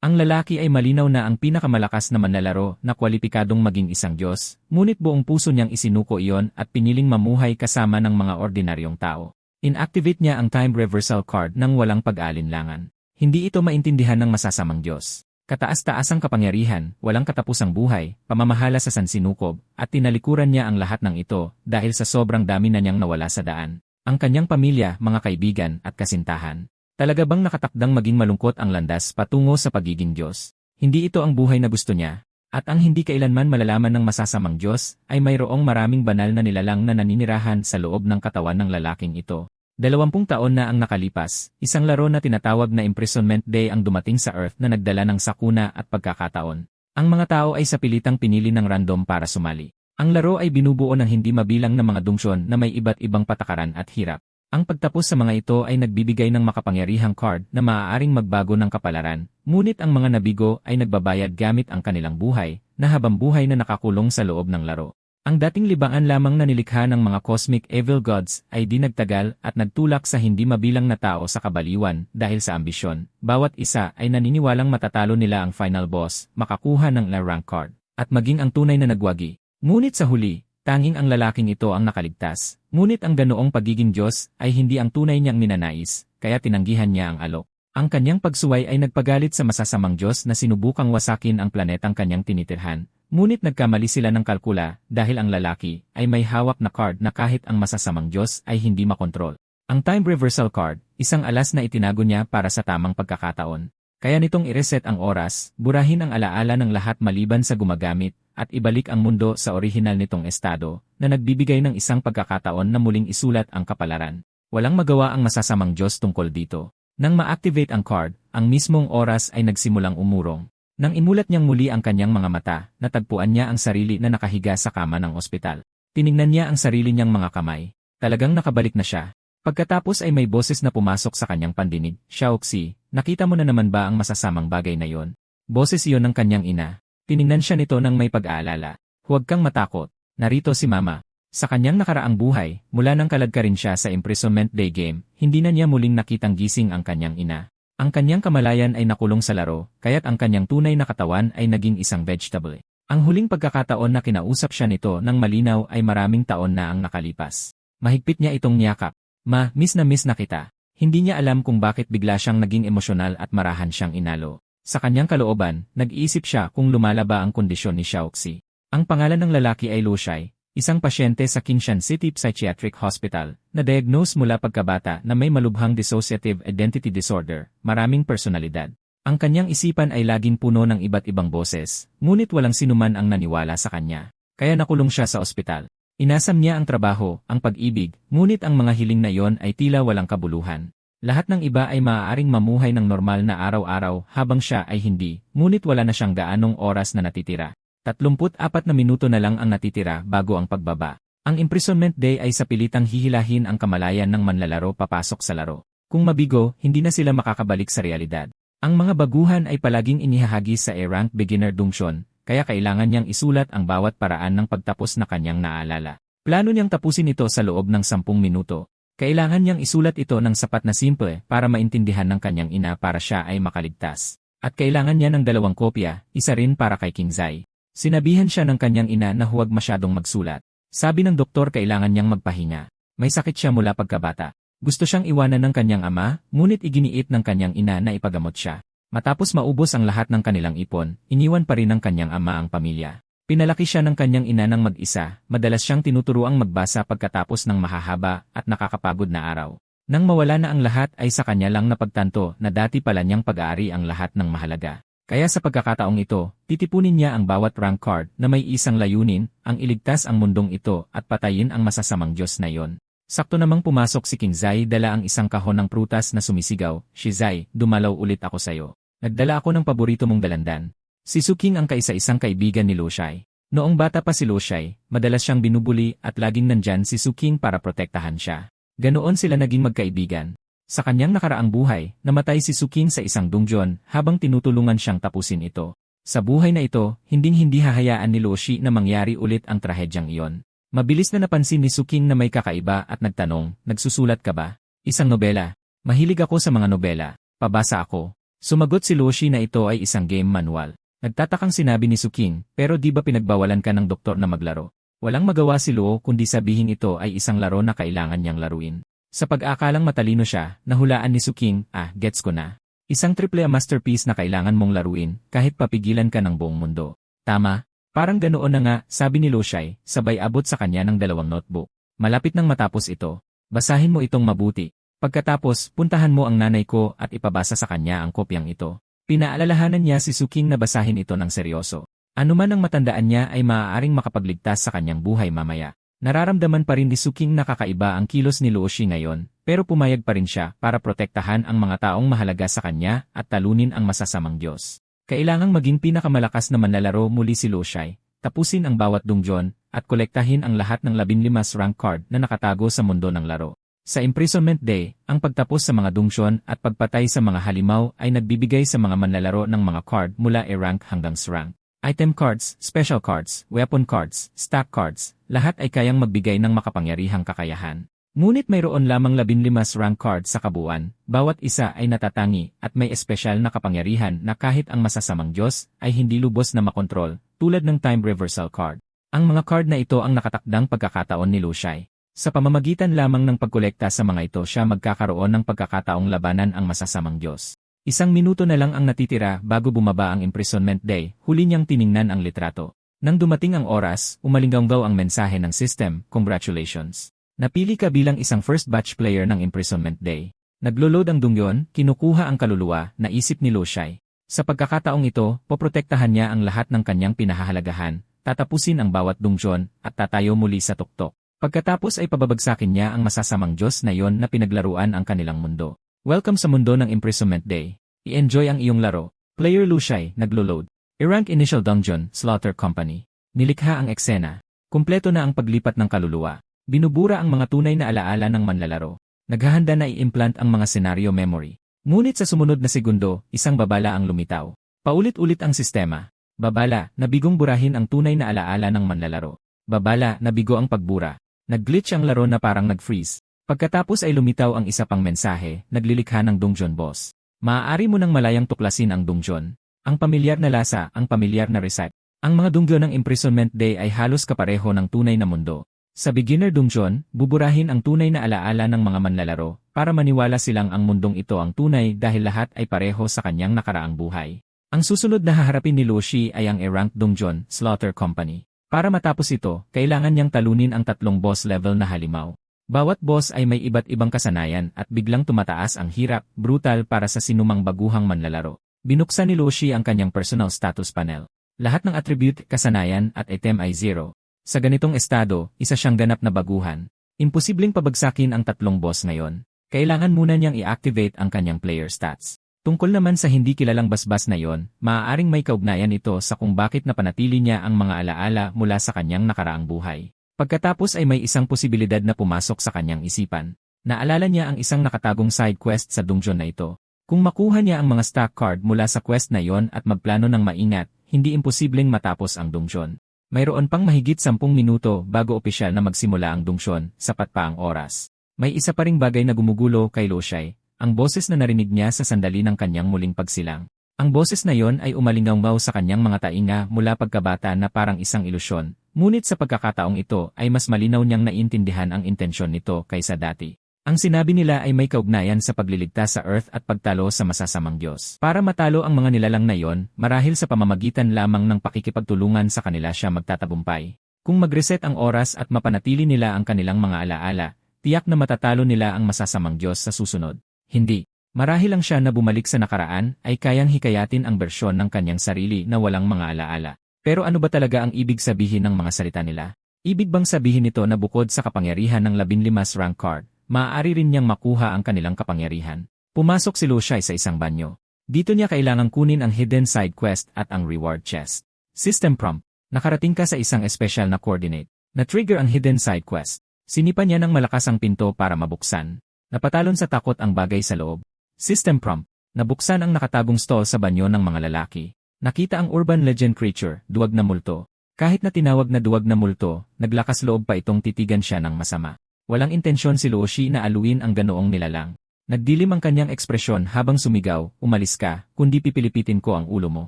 Ang lalaki ay malinaw na ang pinakamalakas na manlalaro na kwalipikadong maging isang Diyos, ngunit buong puso niyang isinuko iyon at piniling mamuhay kasama ng mga ordinaryong tao. Inactivate niya ang time reversal card nang walang pag-aalinlangan. Hindi ito maintindihan ng masasamang Diyos. Kataas-taasang kapangyarihan, walang katapusang buhay, pamamahala sa sansinukob, at tinalikuran niya ang lahat ng ito dahil sa sobrang dami na niyang nawala sa daan. Ang kanyang pamilya, mga kaibigan, at kasintahan. Talaga bang nakatakdang maging malungkot ang landas patungo sa pagiging Diyos? Hindi ito ang buhay na gusto niya. At ang hindi kailanman malalaman ng masasamang Diyos ay mayroong maraming banal na nilalang na naninirahan sa loob ng katawan ng lalaking ito. 20 taon na ang nakalipas, isang laro na tinatawag na Imprisonment Day ang dumating sa Earth na nagdala ng sakuna at pagkakataon. Ang mga tao ay sa pilitang pinili ng random para sumali. Ang laro ay binubuo ng hindi mabilang na mga dungsyon na may iba't ibang patakaran at hirap. Ang pagtapos sa mga ito ay nagbibigay ng makapangyarihang card na maaaring magbago ng kapalaran, ngunit ang mga nabigo ay nagbabayad gamit ang kanilang buhay, na habang buhay na nakakulong sa loob ng laro. Ang dating libangan lamang na nilikha ng mga cosmic evil gods ay di nagtagal at nagtulak sa hindi mabilang na tao sa kabaliwan dahil sa ambisyon. Bawat isa ay naniniwalang matatalo nila ang final boss, makakuha ng rank card, at maging ang tunay na nagwagi. Ngunit sa huli, tanging ang lalaking ito ang nakaligtas. Ngunit ang ganoong pagiging Diyos ay hindi ang tunay niyang ninanais, kaya tinanggihan niya ang alok. Ang kanyang pagsuway ay nagpagalit sa masasamang Diyos na sinubukang wasakin ang planetang kanyang tinitirhan. Ngunit nagkamali sila ng kalkula dahil ang lalaki ay may hawak na card na kahit ang masasamang Diyos ay hindi makontrol. Ang time reversal card, isang alas na itinago niya para sa tamang pagkakataon. Kaya nitong i-reset ang oras, burahin ang alaala ng lahat maliban sa gumagamit, at ibalik ang mundo sa orihinal nitong estado, na nagbibigay ng isang pagkakataon na muling isulat ang kapalaran. Walang magawa ang masasamang Diyos tungkol dito. Nang ma-activate ang card, ang mismong oras ay nagsimulang umurong. Nang imulat niyang muli ang kanyang mga mata, natagpuan niya ang sarili na nakahiga sa kama ng ospital. Tiningnan niya ang sarili niyang mga kamay. Talagang nakabalik na siya. Pagkatapos ay may boses na pumasok sa kanyang pandinig. Xiaoxi, nakita mo na naman ba ang masasamang bagay na yon? Boses iyon ng kanyang ina. Tiningnan siya nito nang may pag-aalala. Huwag kang matakot. Narito si Mama. Sa kanyang nakaraang buhay, mula nang kaladkarin siya sa Imprisonment Day game, hindi na niya muling nakitang gising ang kanyang ina. Ang kanyang kamalayan ay nakulong sa laro, kaya't ang kanyang tunay na katawan ay naging isang vegetable. Ang huling pagkakataon na kinausap siya nito ng malinaw ay maraming taon na ang nakalipas. Mahigpit niya itong niyakap. Ma, miss na kita. Hindi niya alam kung bakit bigla siyang naging emosyonal at marahan siyang inalo. Sa kanyang kalooban, nag-iisip siya kung lumalaba ang kondisyon ni Xiaoxi. Ang pangalan ng lalaki ay Luo Shai, isang pasyente sa Qingshan City Psychiatric Hospital, na diagnose mula pagkabata na may malubhang dissociative identity disorder, maraming personalidad. Ang kanyang isipan ay laging puno ng iba't ibang boses, ngunit walang sinuman ang naniwala sa kanya. Kaya nakulong siya sa ospital. Inasam niya ang trabaho, ang pag-ibig, ngunit ang mga hiling na iyon ay tila walang kabuluhan. Lahat ng iba ay maaaring mamuhay ng normal na araw-araw habang siya ay hindi, ngunit wala na siyang gaanong oras na natitira. 34 na minuto na lang ang natitira bago ang pagbaba. Ang Imprisonment Day ay sa pilitang hihilahin ang kamalayan ng manlalaro papasok sa laro. Kung mabigo, hindi na sila makakabalik sa realidad. Ang mga baguhan ay palaging inihahagis sa A-rank beginner dungsyon, kaya kailangan niyang isulat ang bawat paraan ng pagtapos na kanyang naalala. Plano niyang tapusin ito sa loob ng 10 minuto. Kailangan niyang isulat ito ng sapat na simple para maintindihan ng kanyang ina para siya ay makaligtas. At kailangan niya ng 2 kopya, isa rin para kay King Zai. Sinabihan siya ng kanyang ina na huwag masyadong magsulat. Sabi ng doktor kailangan niyang magpahinga. May sakit siya mula pagkabata. Gusto siyang iwanan ng kanyang ama, ngunit iginiit ng kanyang ina na ipagamot siya. Matapos maubos ang lahat ng kanilang ipon, iniwan pa rin ng kanyang ama ang pamilya. Pinalaki siya ng kanyang ina ng mag-isa, madalas siyang tinuturuang magbasa pagkatapos ng mahahaba at nakakapagod na araw. Nang mawala na ang lahat ay sa kanya lang napagtanto na dati pala niyang pag-aari ang lahat ng mahalaga. Kaya sa pagkakataong ito, titipunin niya ang bawat rank card na may isang layunin, ang iligtas ang mundong ito at patayin ang masasamang Diyos na yon. Sakto namang pumasok si King Zai dala ang isang kahon ng prutas na sumisigaw, Shizai, dumalaw ulit ako sayo. Nagdala ako ng paborito mong dalandan. Si Suking ang kaisa-isang kaibigan ni Luo Shai. Noong bata pa si Luo Shai, madalas siyang binubuli at laging nandyan si Suking para protektahan siya. Ganoon sila naging magkaibigan. Sa kanyang nakaraang buhay, namatay si Suking sa isang dungjon habang tinutulungan siyang tapusin ito. Sa buhay na ito, hinding-hindi hahayaan ni Luo Shi na mangyari ulit ang trahedyang iyon. Mabilis na napansin ni Suking na may kakaiba at nagtanong, nagsusulat ka ba? Isang nobela. Mahilig ako sa mga nobela. Pabasa ako. Sumagot si Luoshi na ito ay isang game manual. Nagtatakang sinabi ni Suking, pero di ba pinagbawalan ka ng doktor na maglaro? Walang magawa si Luo kundi sabihin ito ay isang laro na kailangan niyang laruin. Sa pag-akalang matalino siya, nahulaan ni Suking, gets ko na. Isang triple A masterpiece na kailangan mong laruin kahit papigilan ka ng buong mundo. Tama, parang ganoon na nga, sabi ni Luoshi, sabay abot sa kanya ng 2 notebook. Malapit nang matapos ito. Basahin mo itong mabuti. Pagkatapos, puntahan mo ang nanay ko at ipabasa sa kanya ang kopyang ito. Pinaalalahanan niya si Suking na basahin ito ng seryoso. Ano man ang matandaan niya ay maaaring makapagligtas sa kanyang buhay mamaya. Nararamdaman pa rin ni Suking na kakaiba ang kilos ni Luoshi ngayon, pero pumayag pa rin siya para protektahan ang mga taong mahalaga sa kanya at talunin ang masasamang Diyos. Kailangang maging pinakamalakas na manlalaro muli si Luoshi, tapusin ang bawat dungeon, at kolektahin ang lahat ng 15 rank card na nakatago sa mundo ng laro. Sa Imprisonment Day, ang pagtapos sa mga dungeon at pagpatay sa mga halimaw ay nagbibigay sa mga manlalaro ng mga card mula E-rank hanggang S-rank. Item cards, special cards, weapon cards, stack cards, lahat ay kayang magbigay ng makapangyarihang kakayahan. Ngunit mayroon lamang 15 rank cards sa kabuuan, bawat isa ay natatangi at may espesyal na kapangyarihan na kahit ang masasamang Diyos ay hindi lubos na makontrol, tulad ng time reversal card. Ang mga card na ito ang nakatakdang pagkakataon ni Luoshi. Sa pamamagitan lamang ng pagkolekta sa mga ito siya magkakaroon ng pagkakataong labanan ang masasamang Diyos. 1 minuto na lang ang natitira bago bumaba ang Imprisonment Day, huli niyang tiningnan ang litrato. Nang dumating ang oras, umalinggaw ang mensahe ng system, congratulations. Napili ka bilang isang first batch player ng Imprisonment Day. Naglo-load ang dungyon, kinukuha ang kaluluwa, naisip ni Luoshi. Sa pagkakataong ito, poprotektahan niya ang lahat ng kanyang pinahahalagahan, tatapusin ang bawat dungyon, at tatayo muli sa tuktok. Pagkatapos ay pababagsakin niya ang masasamang Diyos na yon na pinaglaruan ang kanilang mundo. Welcome sa mundo ng Imprisonment Day. I-enjoy ang iyong laro. Player Luoshi, naglo-load. E-rank Initial Dungeon, Slaughter Company. Nilikha ang eksena. Kumpleto na ang paglipat ng kaluluwa. Binubura ang mga tunay na alaala ng manlalaro. Naghahanda na i-implant ang mga senaryo memory. Ngunit sa sumunod na segundo, isang babala ang lumitaw. Paulit-ulit ang sistema. Babala, nabigong burahin ang tunay na alaala ng manlalaro. Babala, nabigo ang pagbura. Nag-glitch ang laro na parang nag-freeze. Pagkatapos ay lumitaw ang isa pang mensahe, naglilikha ng dungeon boss. Maaari mo nang malayang tuklasin ang dungeon. Ang pamilyar na lasa, ang pamilyar na recipe. Ang mga dungeon ng Imprisonment Day ay halos kapareho ng tunay na mundo. Sa beginner dungeon, buburahin ang tunay na alaala ng mga manlalaro para maniwala silang ang mundong ito ang tunay dahil lahat ay pareho sa kanyang nakaraang buhay. Ang susunod na haharapin ni Luoshi ay ang E-rank dungeon, Slaughter Company. Para matapos ito, kailangan niyang talunin ang 3 boss level na halimaw. Bawat boss ay may iba't ibang kasanayan at biglang tumataas ang hirap, brutal para sa sinumang baguhang manlalaro. Binuksan ni Luoshi ang kanyang personal status panel. Lahat ng attribute, kasanayan at item ay 0. Sa ganitong estado, isa siyang ganap na baguhan. Imposibleng pabagsakin ang 3 boss ngayon. Kailangan muna niyang i-activate ang kanyang player stats. Tungkol naman sa hindi kilalang basbas na yon, maaaring may kaugnayan ito sa kung bakit napanatili niya ang mga alaala mula sa kanyang nakaraang buhay. Pagkatapos ay may isang posibilidad na pumasok sa kanyang isipan. Naalala niya ang isang nakatagong side quest sa dungeon na ito. Kung makuha niya ang mga stack card mula sa quest na yon at magplano ng maingat, hindi imposibleng matapos ang dungeon. Mayroon pang mahigit 10 minuto bago opisyal na magsimula ang dungeon, sapat pa ang oras. May isa pa ring bagay na gumugulo kay Luoshi. Ang boses na narinig niya sa sandali ng kanyang muling pagsilang. Ang boses na yon ay umalingaw sa kanyang mga tainga mula pagkabata na parang isang ilusyon, ngunit sa pagkakataong ito ay mas malinaw niyang naiintindihan ang intensyon nito kaysa dati. Ang sinabi nila ay may kaugnayan sa pagliligtas sa Earth at pagtalo sa masasamang Diyos. Para matalo ang mga nilalang na yon, marahil sa pamamagitan lamang ng pakikipagtulungan sa kanila siya magtatagumpay. Kung mag-reset ang oras at mapanatili nila ang kanilang mga alaala, tiyak na matatalo nila ang masasamang Diyos sa susunod. Hindi. Marahil lang siya na bumalik sa nakaraan ay kayang hikayatin ang bersyon ng kanyang sarili na walang mga alaala. Pero ano ba talaga ang ibig sabihin ng mga salita nila? Ibig bang sabihin nito na bukod sa kapangyarihan ng 15 rank card, maaari rin niyang makuha ang kanilang kapangyarihan? Pumasok si Luoshi sa isang banyo. Dito niya kailangang kunin ang hidden side quest at ang reward chest. System prompt. Nakarating ka sa isang espesyal na coordinate. Na-trigger ang hidden side quest. Sinipa niya ng malakas ang pinto para mabuksan. Napatalon sa takot ang bagay sa loob. System prompt. Nabuksan ang nakatagong stall sa banyo ng mga lalaki. Nakita ang urban legend creature, duwag na multo. Kahit na tinawag na duwag na multo, naglakas loob pa itong titigan siya ng masama. Walang intensyon si Luoshi na aluin ang ganoong nilalang. Nagdilim ang kanyang ekspresyon habang sumigaw, umalis ka, kundi pipilipitin ko ang ulo mo.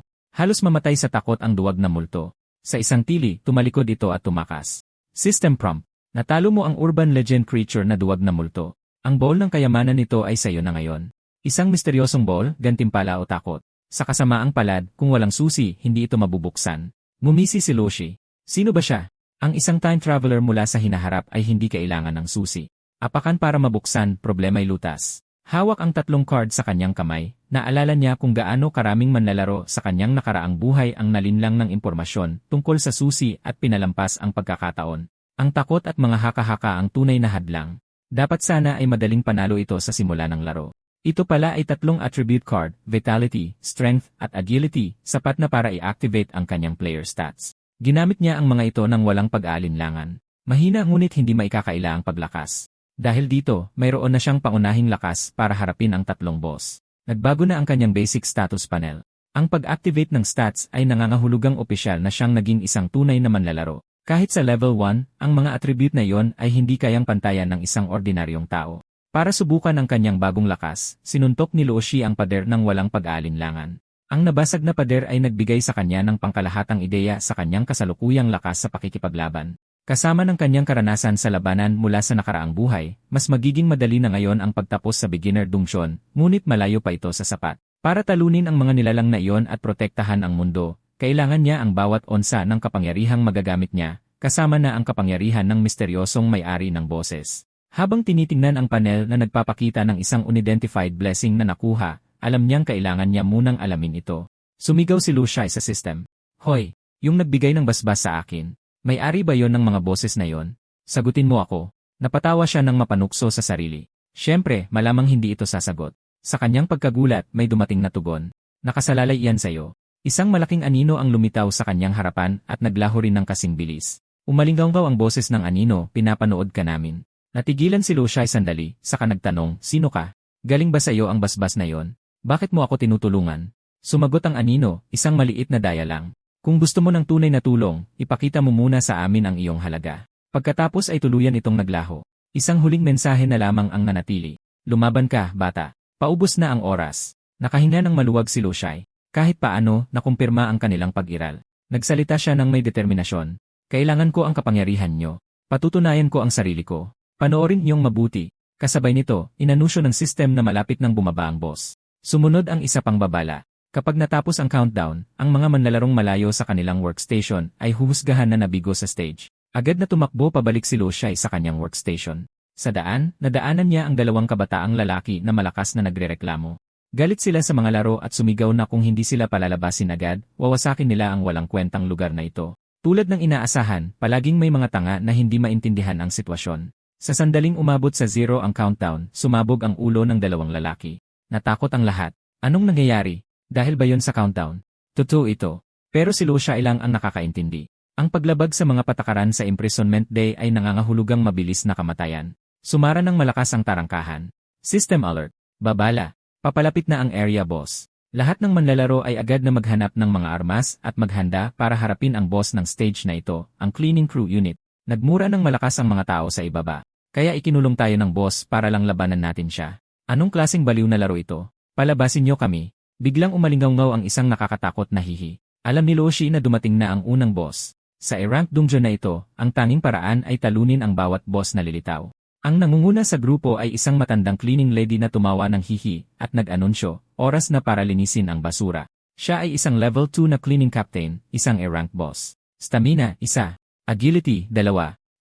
Halos mamatay sa takot ang duwag na multo. Sa isang tili, tumalikod ito at tumakas. System prompt. Natalo mo ang urban legend creature na duwag na multo. Ang ball ng kayamanan nito ay sayo na ngayon. Isang misteryosong ball, gantimpala o takot. Sa kasamaang palad, kung walang susi, hindi ito mabubuksan. Ngumisi si Luoshi. Sino ba siya? Ang isang time traveler mula sa hinaharap ay hindi kailangan ng susi. Apakan para mabuksan, problema'y lutas. Hawak ang 3 card sa kanyang kamay, naalala niya kung gaano karaming manlalaro sa kanyang nakaraang buhay ang nalinlang ng impormasyon tungkol sa susi at pinalampas ang pagkakataon. Ang takot at mga haka-haka ang tunay na hadlang. Dapat sana ay madaling panalo ito sa simula ng laro. Ito pala ay 3 attribute card, Vitality, Strength, at Agility, sapat na para i-activate ang kanyang player stats. Ginamit niya ang mga ito nang walang pag-aalinlangan. Mahina ngunit hindi maikakaila ang paglakas. Dahil dito, mayroon na siyang pangunahing lakas para harapin ang 3 boss. Nagbago na ang kanyang basic status panel. Ang pag-activate ng stats ay nangangahulugang opisyal na siyang naging isang tunay na manlalaro. Kahit sa level 1, ang mga attribute na iyon ay hindi kayang pantayan ng isang ordinaryong tao. Para subukan ang kanyang bagong lakas, sinuntok ni Luoshi ang pader ng walang pag-aalinlangan. Ang nabasag na pader ay nagbigay sa kanya ng pangkalahatang ideya sa kanyang kasalukuyang lakas sa pakikipaglaban. Kasama ng kanyang karanasan sa labanan mula sa nakaraang buhay, mas magiging madali na ngayon ang pagtapos sa beginner dungeon, ngunit malayo pa ito sa sapat. Para talunin ang mga nilalang na iyon at protektahan ang mundo, kailangan niya ang bawat onsa ng kapangyarihang magagamit niya, kasama na ang kapangyarihan ng misteryosong may-ari ng boses. Habang tinitingnan ang panel na nagpapakita ng isang unidentified blessing na nakuha, alam niyang kailangan niya munang alamin ito. Sumigaw si Luoshi sa system. Hoy, yung nagbigay ng basbas sa akin. May-ari ba yon ng mga boses na yon? Sagutin mo ako. Napatawa siya ng mapanukso sa sarili. Siyempre, malamang hindi ito sasagot. Sa kanyang pagkagulat, may dumating na tugon. Nakasalalay iyan sa'yo. Isang malaking anino ang lumitaw sa kanyang harapan at naglaho rin ng kasing bilis. Umalinggaw ang boses ng anino, pinapanood ka namin. Natigilan si Luoshi sandali, saka nagtanong, sino ka? Galing ba sa'yo ang basbas na yon? Bakit mo ako tinutulungan? Sumagot ang anino, isang maliit na daya lang. Kung gusto mo ng tunay na tulong, ipakita mo muna sa amin ang iyong halaga. Pagkatapos ay tuluyan itong naglaho. Isang huling mensahe na lamang ang nanatili. Lumaban ka, bata. Paubos na ang oras. Nakahinga ng maluwag si Luoshi. Kahit paano, nakumpirma ang kanilang pag-iral. Nagsalita siya ng may determinasyon. Kailangan ko ang kapangyarihan nyo. Patutunayan ko ang sarili ko. Panoorin niyong mabuti. Kasabay nito, inanusyo ng system na malapit nang bumaba ang boss. Sumunod ang isa pang babala. Kapag natapos ang countdown, ang mga manlalarong malayo sa kanilang workstation ay huhusgahan na nabigo sa stage. Agad na tumakbo pabalik si Luoshi sa kanyang workstation. Sa daan, nadaanan niya ang 2 kabataang lalaki na malakas na nagrereklamo. Galit sila sa mga laro at sumigaw na kung hindi sila palalabasin agad, wawasakin nila ang walang kwentang lugar na ito. Tulad ng inaasahan, palaging may mga tanga na hindi maintindihan ang sitwasyon. Sa sandaling umabot sa 0 ang countdown, sumabog ang ulo ng 2 lalaki. Natakot ang lahat. Anong nangyayari? Dahil ba yon sa countdown? Totoo ito. Pero si Luoshi lang ang nakakaintindi. Ang paglabag sa mga patakaran sa imprisonment day ay nangangahulugang mabilis na kamatayan. Sumara ng malakas ang tarangkahan. System alert. Babala. Papalapit na ang area boss. Lahat ng manlalaro ay agad na maghanap ng mga armas at maghanda para harapin ang boss ng stage na ito, ang cleaning crew unit. Nagmura ng malakas ang mga tao sa ibaba. Kaya ikinulong tayo ng boss para lang labanan natin siya. Anong klaseng baliw na laro ito? Palabasin niyo kami. Biglang umalinggaw ang isang nakakatakot na hihi. Alam ni Luoshi na dumating na ang unang boss. Sa rank dungeon na ito, ang tanging paraan ay talunin ang bawat boss na lilitaw. Ang nangunguna sa grupo ay isang matandang cleaning lady na tumawa ng hihi at nag-anunsyo, oras na para linisin ang basura. Siya ay isang level 2 na cleaning captain, isang rank boss. Stamina, 1. Agility, 2.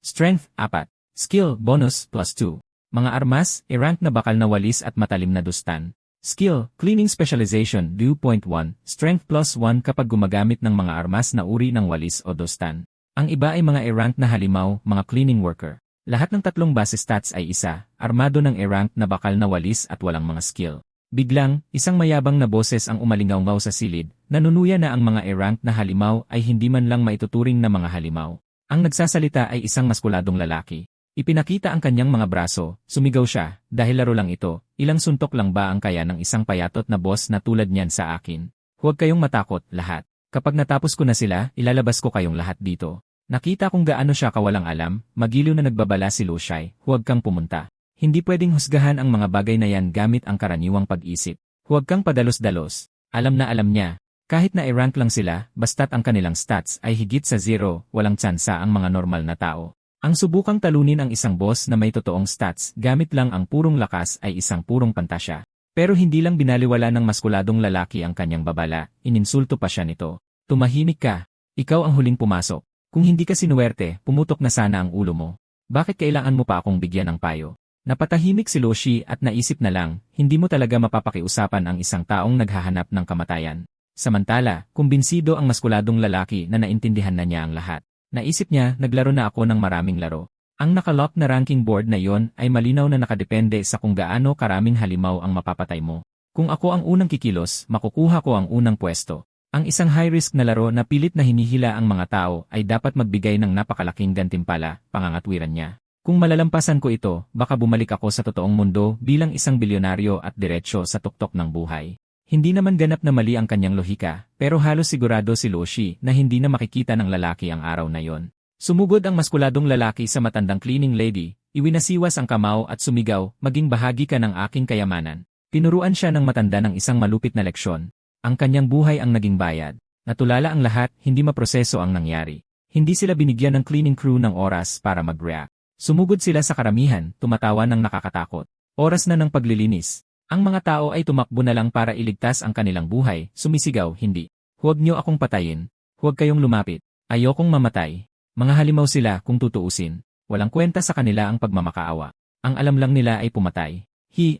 Strength, 4. Skill, bonus, +2. Mga armas, rank na bakal na walis at matalim na dustan. Skill, Cleaning Specialization 2.1, Strength +1 kapag gumagamit ng mga armas na uri ng walis o dustan. Ang iba ay mga E-rank na halimaw, mga cleaning worker. Lahat ng 3 base stats ay isa, armado ng E-rank na bakal na walis at walang mga skill. Biglang, isang mayabang na boses ang umalingaw sa silid, nanunuya na ang mga E-rank na halimaw ay hindi man lang maituturing na mga halimaw. Ang nagsasalita ay isang maskuladong lalaki. Ipinakita ang kanyang mga braso, sumigaw siya, dahil laro lang ito, ilang suntok lang ba ang kaya ng isang payatot na boss na tulad niyan sa akin? Huwag kayong matakot, lahat. Kapag natapos ko na sila, ilalabas ko kayong lahat dito. Nakita kung gaano siya kawalang alam, magiliw na nagbabala si Luoshi, huwag kang pumunta. Hindi pwedeng husgahan ang mga bagay na yan gamit ang karaniwang pag-isip. Huwag kang padalos-dalos. Alam na alam niya. Kahit na i-rank lang sila, basta't ang kanilang stats ay higit sa 0, walang tsansa ang mga normal na tao. Ang subukang talunin ang isang boss na may totoong stats gamit lang ang purong lakas ay isang purong pantasya. Pero hindi lang binaliwala ng maskuladong lalaki ang kanyang babala, ininsulto pa siya nito. Tumahimik ka. Ikaw ang huling pumasok. Kung hindi ka sinuwerte, pumutok na sana ang ulo mo. Bakit kailangan mo pa akong bigyan ng payo? Napatahimik si Loshi at naisip na lang, hindi mo talaga mapapakiusapan ang isang taong naghahanap ng kamatayan. Samantala, kumbinsido ang maskuladong lalaki na naintindihan na niya ang lahat. Naisip niya, naglaro na ako ng maraming laro. Ang nakalock na ranking board na yon ay malinaw na nakadepende sa kung gaano karaming halimaw ang mapapatay mo. Kung ako ang unang kikilos, makukuha ko ang unang pwesto. Ang isang high-risk na laro na pilit na hinihila ang mga tao ay dapat magbigay ng napakalaking gantimpala, pangangatwiran niya. Kung malalampasan ko ito, baka bumalik ako sa totoong mundo bilang isang bilyonaryo at diretsyo sa tuktok ng buhay. Hindi naman ganap na mali ang kanyang lohika, pero halos sigurado si Loshi na hindi na makikita ng lalaki ang araw na yon. Sumugod ang maskuladong lalaki sa matandang cleaning lady, iwinasiwas ang kamao at sumigaw, maging bahagi ka ng aking kayamanan. Tinuruan siya ng matanda ng isang malupit na leksyon. Ang kanyang buhay ang naging bayad. Natulala ang lahat, hindi maproseso ang nangyari. Hindi sila binigyan ng cleaning crew ng oras para mag-react. Sumugod sila sa karamihan, tumatawa ng nakakatakot. Oras na ng paglilinis. Ang mga tao ay tumakbo na lang para iligtas ang kanilang buhay, sumisigaw, hindi. Huwag niyo akong patayin. Huwag kayong lumapit. Ayokong mamatay. Mga halimaw sila kung tutuusin. Walang kwenta sa kanila ang pagmamakaawa. Ang alam lang nila ay pumatay.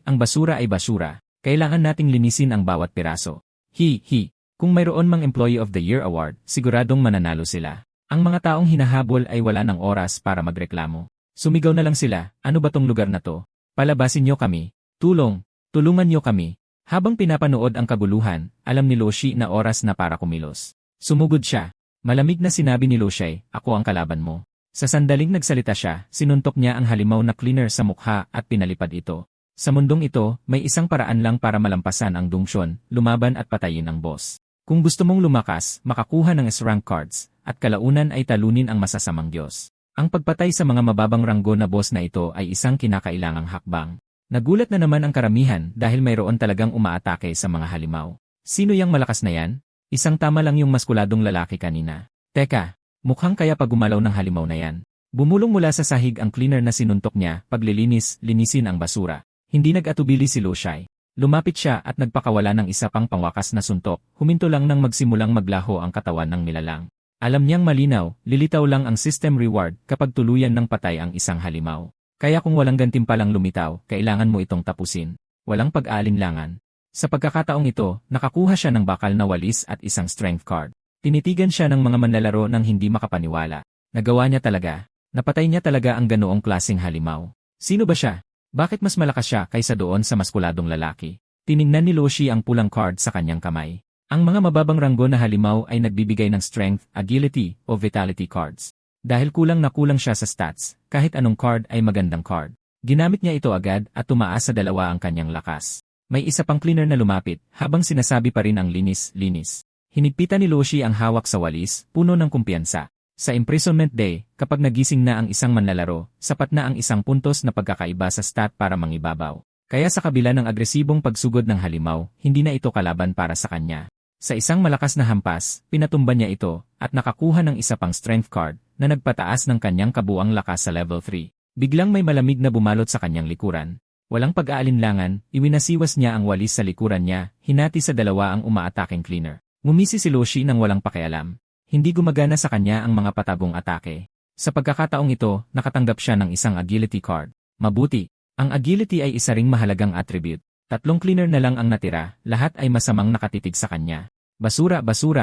Ang basura ay basura. Kailangan nating linisin ang bawat piraso. Kung mayroon mang Employee of the Year Award, siguradong mananalo sila. Ang mga taong hinahabol ay wala ng oras para magreklamo. Sumigaw na lang sila, ano ba tong lugar na to? Palabasin niyo kami. Tulungan niyo kami. Habang pinapanood ang kaguluhan, alam ni Loshi na oras na para kumilos. Sumugod siya. Malamig na sinabi ni Loshi, ako ang kalaban mo. Sa sandaling nagsalita siya, sinuntok niya ang halimaw na cleaner sa mukha at pinalipad ito. Sa mundong ito, may isang paraan lang para malampasan ang dungsyon, lumaban at patayin ang boss. Kung gusto mong lumakas, makakuha ng S-rank cards, at kalaunan ay talunin ang masasamang Diyos. Ang pagpatay sa mga mababang ranggo na boss na ito ay isang kinakailangang hakbang. Nagulat na naman ang karamihan dahil mayroon talagang umaatake sa mga halimaw. Sino yang malakas na yan? Isang tama lang yung maskuladong lalaki kanina. Teka, mukhang kaya pag gumalaw ng halimaw na yan. Bumulong mula sa sahig ang cleaner na sinuntok niya, linisin ang basura. Hindi nag-atubili si Loshi. Lumapit siya at nagpakawala ng isa pang pangwakas na suntok, huminto lang nang magsimulang maglaho ang katawan ng nilalang. Alam niyang malinaw, lilitaw lang ang system reward kapag tuluyan ng patay ang isang halimaw. Kaya kung walang gantimpalang lumitaw, kailangan mo itong tapusin. Walang pag-aalinlangan. Sa pagkakataong ito, nakakuha siya ng bakal na walis at isang strength card. Tinitigan siya ng mga manlalaro nang hindi makapaniwala. Nagawa niya talaga. Napatay niya talaga ang ganoong klaseng halimaw. Sino ba siya? Bakit mas malakas siya kaysa doon sa maskuladong lalaki? Tiningnan ni Loshi ang pulang card sa kanyang kamay. Ang mga mababang ranggo na halimaw ay nagbibigay ng strength, agility, o vitality cards. Dahil kulang na kulang siya sa stats, kahit anong card ay magandang card. Ginamit niya ito agad at tumaas sa 2 ang kanyang lakas. May isa pang cleaner na lumapit, habang sinasabi pa rin ang linis. Hinigpitan ni Loshi ang hawak sa walis, puno ng kumpiyansa. Sa imprisonment day, kapag nagising na ang isang manlalaro, sapat na ang isang puntos na pagkakaiba sa stat para mangibabaw. Kaya sa kabila ng agresibong pagsugod ng halimaw, hindi na ito kalaban para sa kanya. Sa isang malakas na hampas, pinatumba niya ito, at nakakuha ng isa pang strength card, na nagpataas ng kanyang kabuang lakas sa level 3. Biglang may malamig na bumalot sa kanyang likuran. Walang pag-aalinlangan, iwinasiwas niya ang walis sa likuran niya, hinati sa 2 ang umaataking cleaner. Ngumisi si Loshi nang walang pakialam. Hindi gumagana sa kanya ang mga patagong atake. Sa pagkakataong ito, nakatanggap siya ng isang agility card. Mabuti. Ang agility ay isa ring mahalagang attribute. 3 cleaner na lang ang natira, lahat ay masamang nakatitig sa kanya. Basura,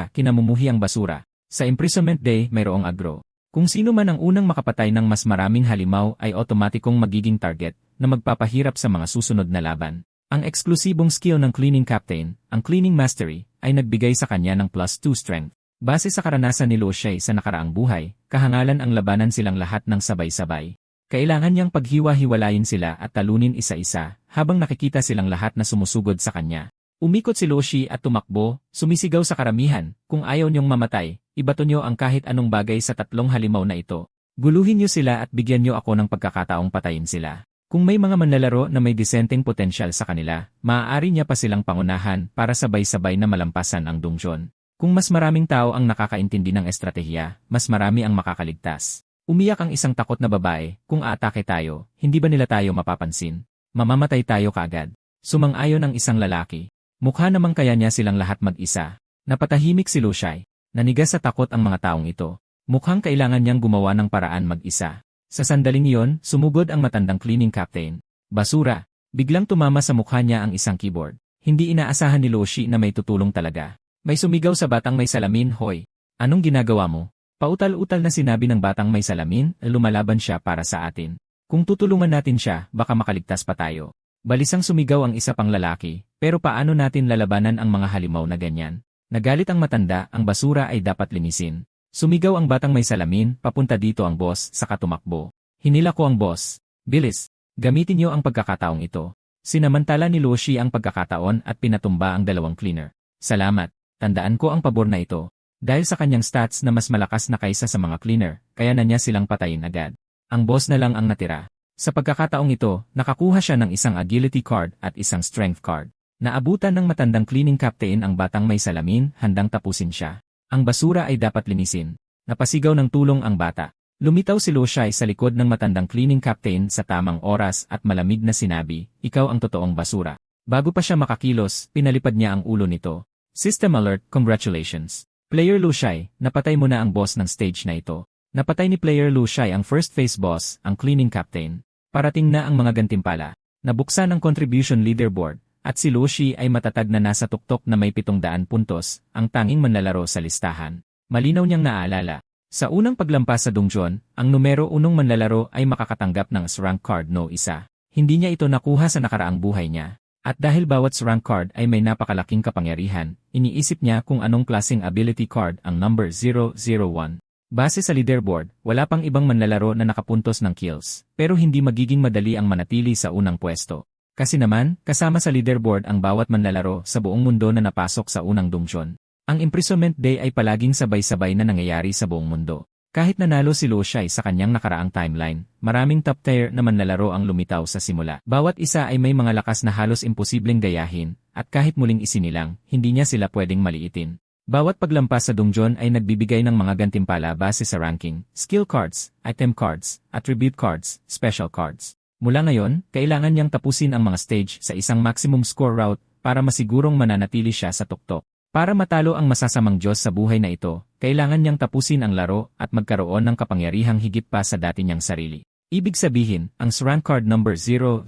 kinamumuhi ang basura. Sa imprisonment day, mayroong agro. Kung sino man ang unang makapatay ng mas maraming halimaw ay otomatikong magiging target na magpapahirap sa mga susunod na laban. Ang eksklusibong skill ng cleaning captain, ang cleaning mastery, ay nagbigay sa kanya ng +2 strength. Base sa karanasan ni Loshi sa nakaraang buhay, kahangalan ang labanan silang lahat ng sabay-sabay. Kailangan niyang paghiwa-hiwalayin sila at talunin isa-isa, habang nakikita silang lahat na sumusugod sa kanya. Umikot si Loshi at tumakbo, sumisigaw sa karamihan, kung ayaw niyong mamatay, ibato niyo ang kahit anong bagay sa 3 halimaw na ito. Guluhin niyo sila at bigyan niyo ako ng pagkakataong patayin sila. Kung may mga manlalaro na may disenteng potensyal sa kanila, maaari niya pa silang pangunahan para sabay-sabay na malampasan ang dungeon. Kung mas maraming tao ang nakakaintindi ng estratehiya, mas marami ang makakaligtas. Umiyak ang isang takot na babae, kung aatake tayo, hindi ba nila tayo mapapansin? Mamamatay tayo kaagad. Sumang-ayon ang isang lalaki. Mukha namang kaya niya silang lahat mag-isa. Napatahimik si Lushai. Nanigas sa takot ang mga taong ito. Mukhang kailangan niyang gumawa ng paraan mag-isa. Sa sandaling iyon, sumugod ang matandang cleaning captain. Basura. Biglang tumama sa mukha niya ang isang keyboard. Hindi inaasahan ni Loshi na may tutulong talaga. May sumigaw sa batang may salamin, "Hoy! Anong ginagawa mo?" Pautal-utal na sinabi ng batang may salamin, lumalaban siya para sa atin. Kung tutulungan natin siya, baka makaligtas pa tayo. Balisang sumigaw ang isa pang lalaki, pero paano natin lalabanan ang mga halimaw na ganyan? Nagalit ang matanda, ang basura ay dapat linisin. Sumigaw ang batang may salamin, papunta dito ang boss, saka tumakbo. Hinila ko ang boss. Bilis, gamitin niyo ang pagkakataong ito. Sinamantala ni Loshi ang pagkakataon at pinatumba ang dalawang cleaner. Salamat, tandaan ko ang pabor na ito. Dahil sa kanyang stats na mas malakas na kaysa sa mga cleaner, kaya na niya silang patayin agad. Ang boss na lang ang natira. Sa pagkakataong ito, nakakuha siya ng isang agility card at isang strength card. Naabutan ng matandang cleaning captain ang batang may salamin, handang tapusin siya. Ang basura ay dapat linisin. Napasigaw ng tulong ang bata. Lumitaw si Loshai sa likod ng matandang cleaning captain sa tamang oras at malamig na sinabi, "Ikaw ang totoong basura." Bago pa siya makakilos, pinalipad niya ang ulo nito. System alert, congratulations. Player Lushai, napatay mo na ang boss ng stage na ito. Napatay ni Player Lushai ang first phase boss, ang cleaning captain. Parating na ang mga gantimpala. Nabuksan ang contribution leaderboard, at si Loshi ay matatag na nasa tuktok na may 700 puntos, ang tanging manlalaro sa listahan. Malinaw niyang naaalala. Sa unang paglampas sa dungeon, ang numero 1 manlalaro ay makakatanggap ng S-rank card no isa. Hindi niya ito nakuha sa nakaraang buhay niya. At dahil bawat rank card ay may napakalaking kapangyarihan, iniisip niya kung anong klaseng ability card ang number 001. Base sa leaderboard, wala pang ibang manlalaro na nakapuntos ng kills, pero hindi magiging madali ang manatili sa unang pwesto. Kasi naman, kasama sa leaderboard ang bawat manlalaro sa buong mundo na napasok sa unang dungeon. Ang imprisonment day ay palaging sabay-sabay na nangyayari sa buong mundo. Kahit nanalo si Loshai sa kanyang nakaraang timeline, maraming top-tier na manlalaro ang lumitaw sa simula. Bawat isa ay may mga lakas na halos imposibleng gayahin, at kahit muling isinilang, hindi niya sila pwedeng maliitin. Bawat paglampas sa dungeon ay nagbibigay ng mga gantimpala base sa ranking, skill cards, item cards, attribute cards, special cards. Mula ngayon, kailangan niyang tapusin ang mga stage sa isang maximum score route para masigurong mananatili siya sa tuktok. Para matalo ang masasamang Diyos sa buhay na ito, kailangan niyang tapusin ang laro at magkaroon ng kapangyarihang higit pa sa dati niyang sarili. Ibig sabihin, ang rank card number 001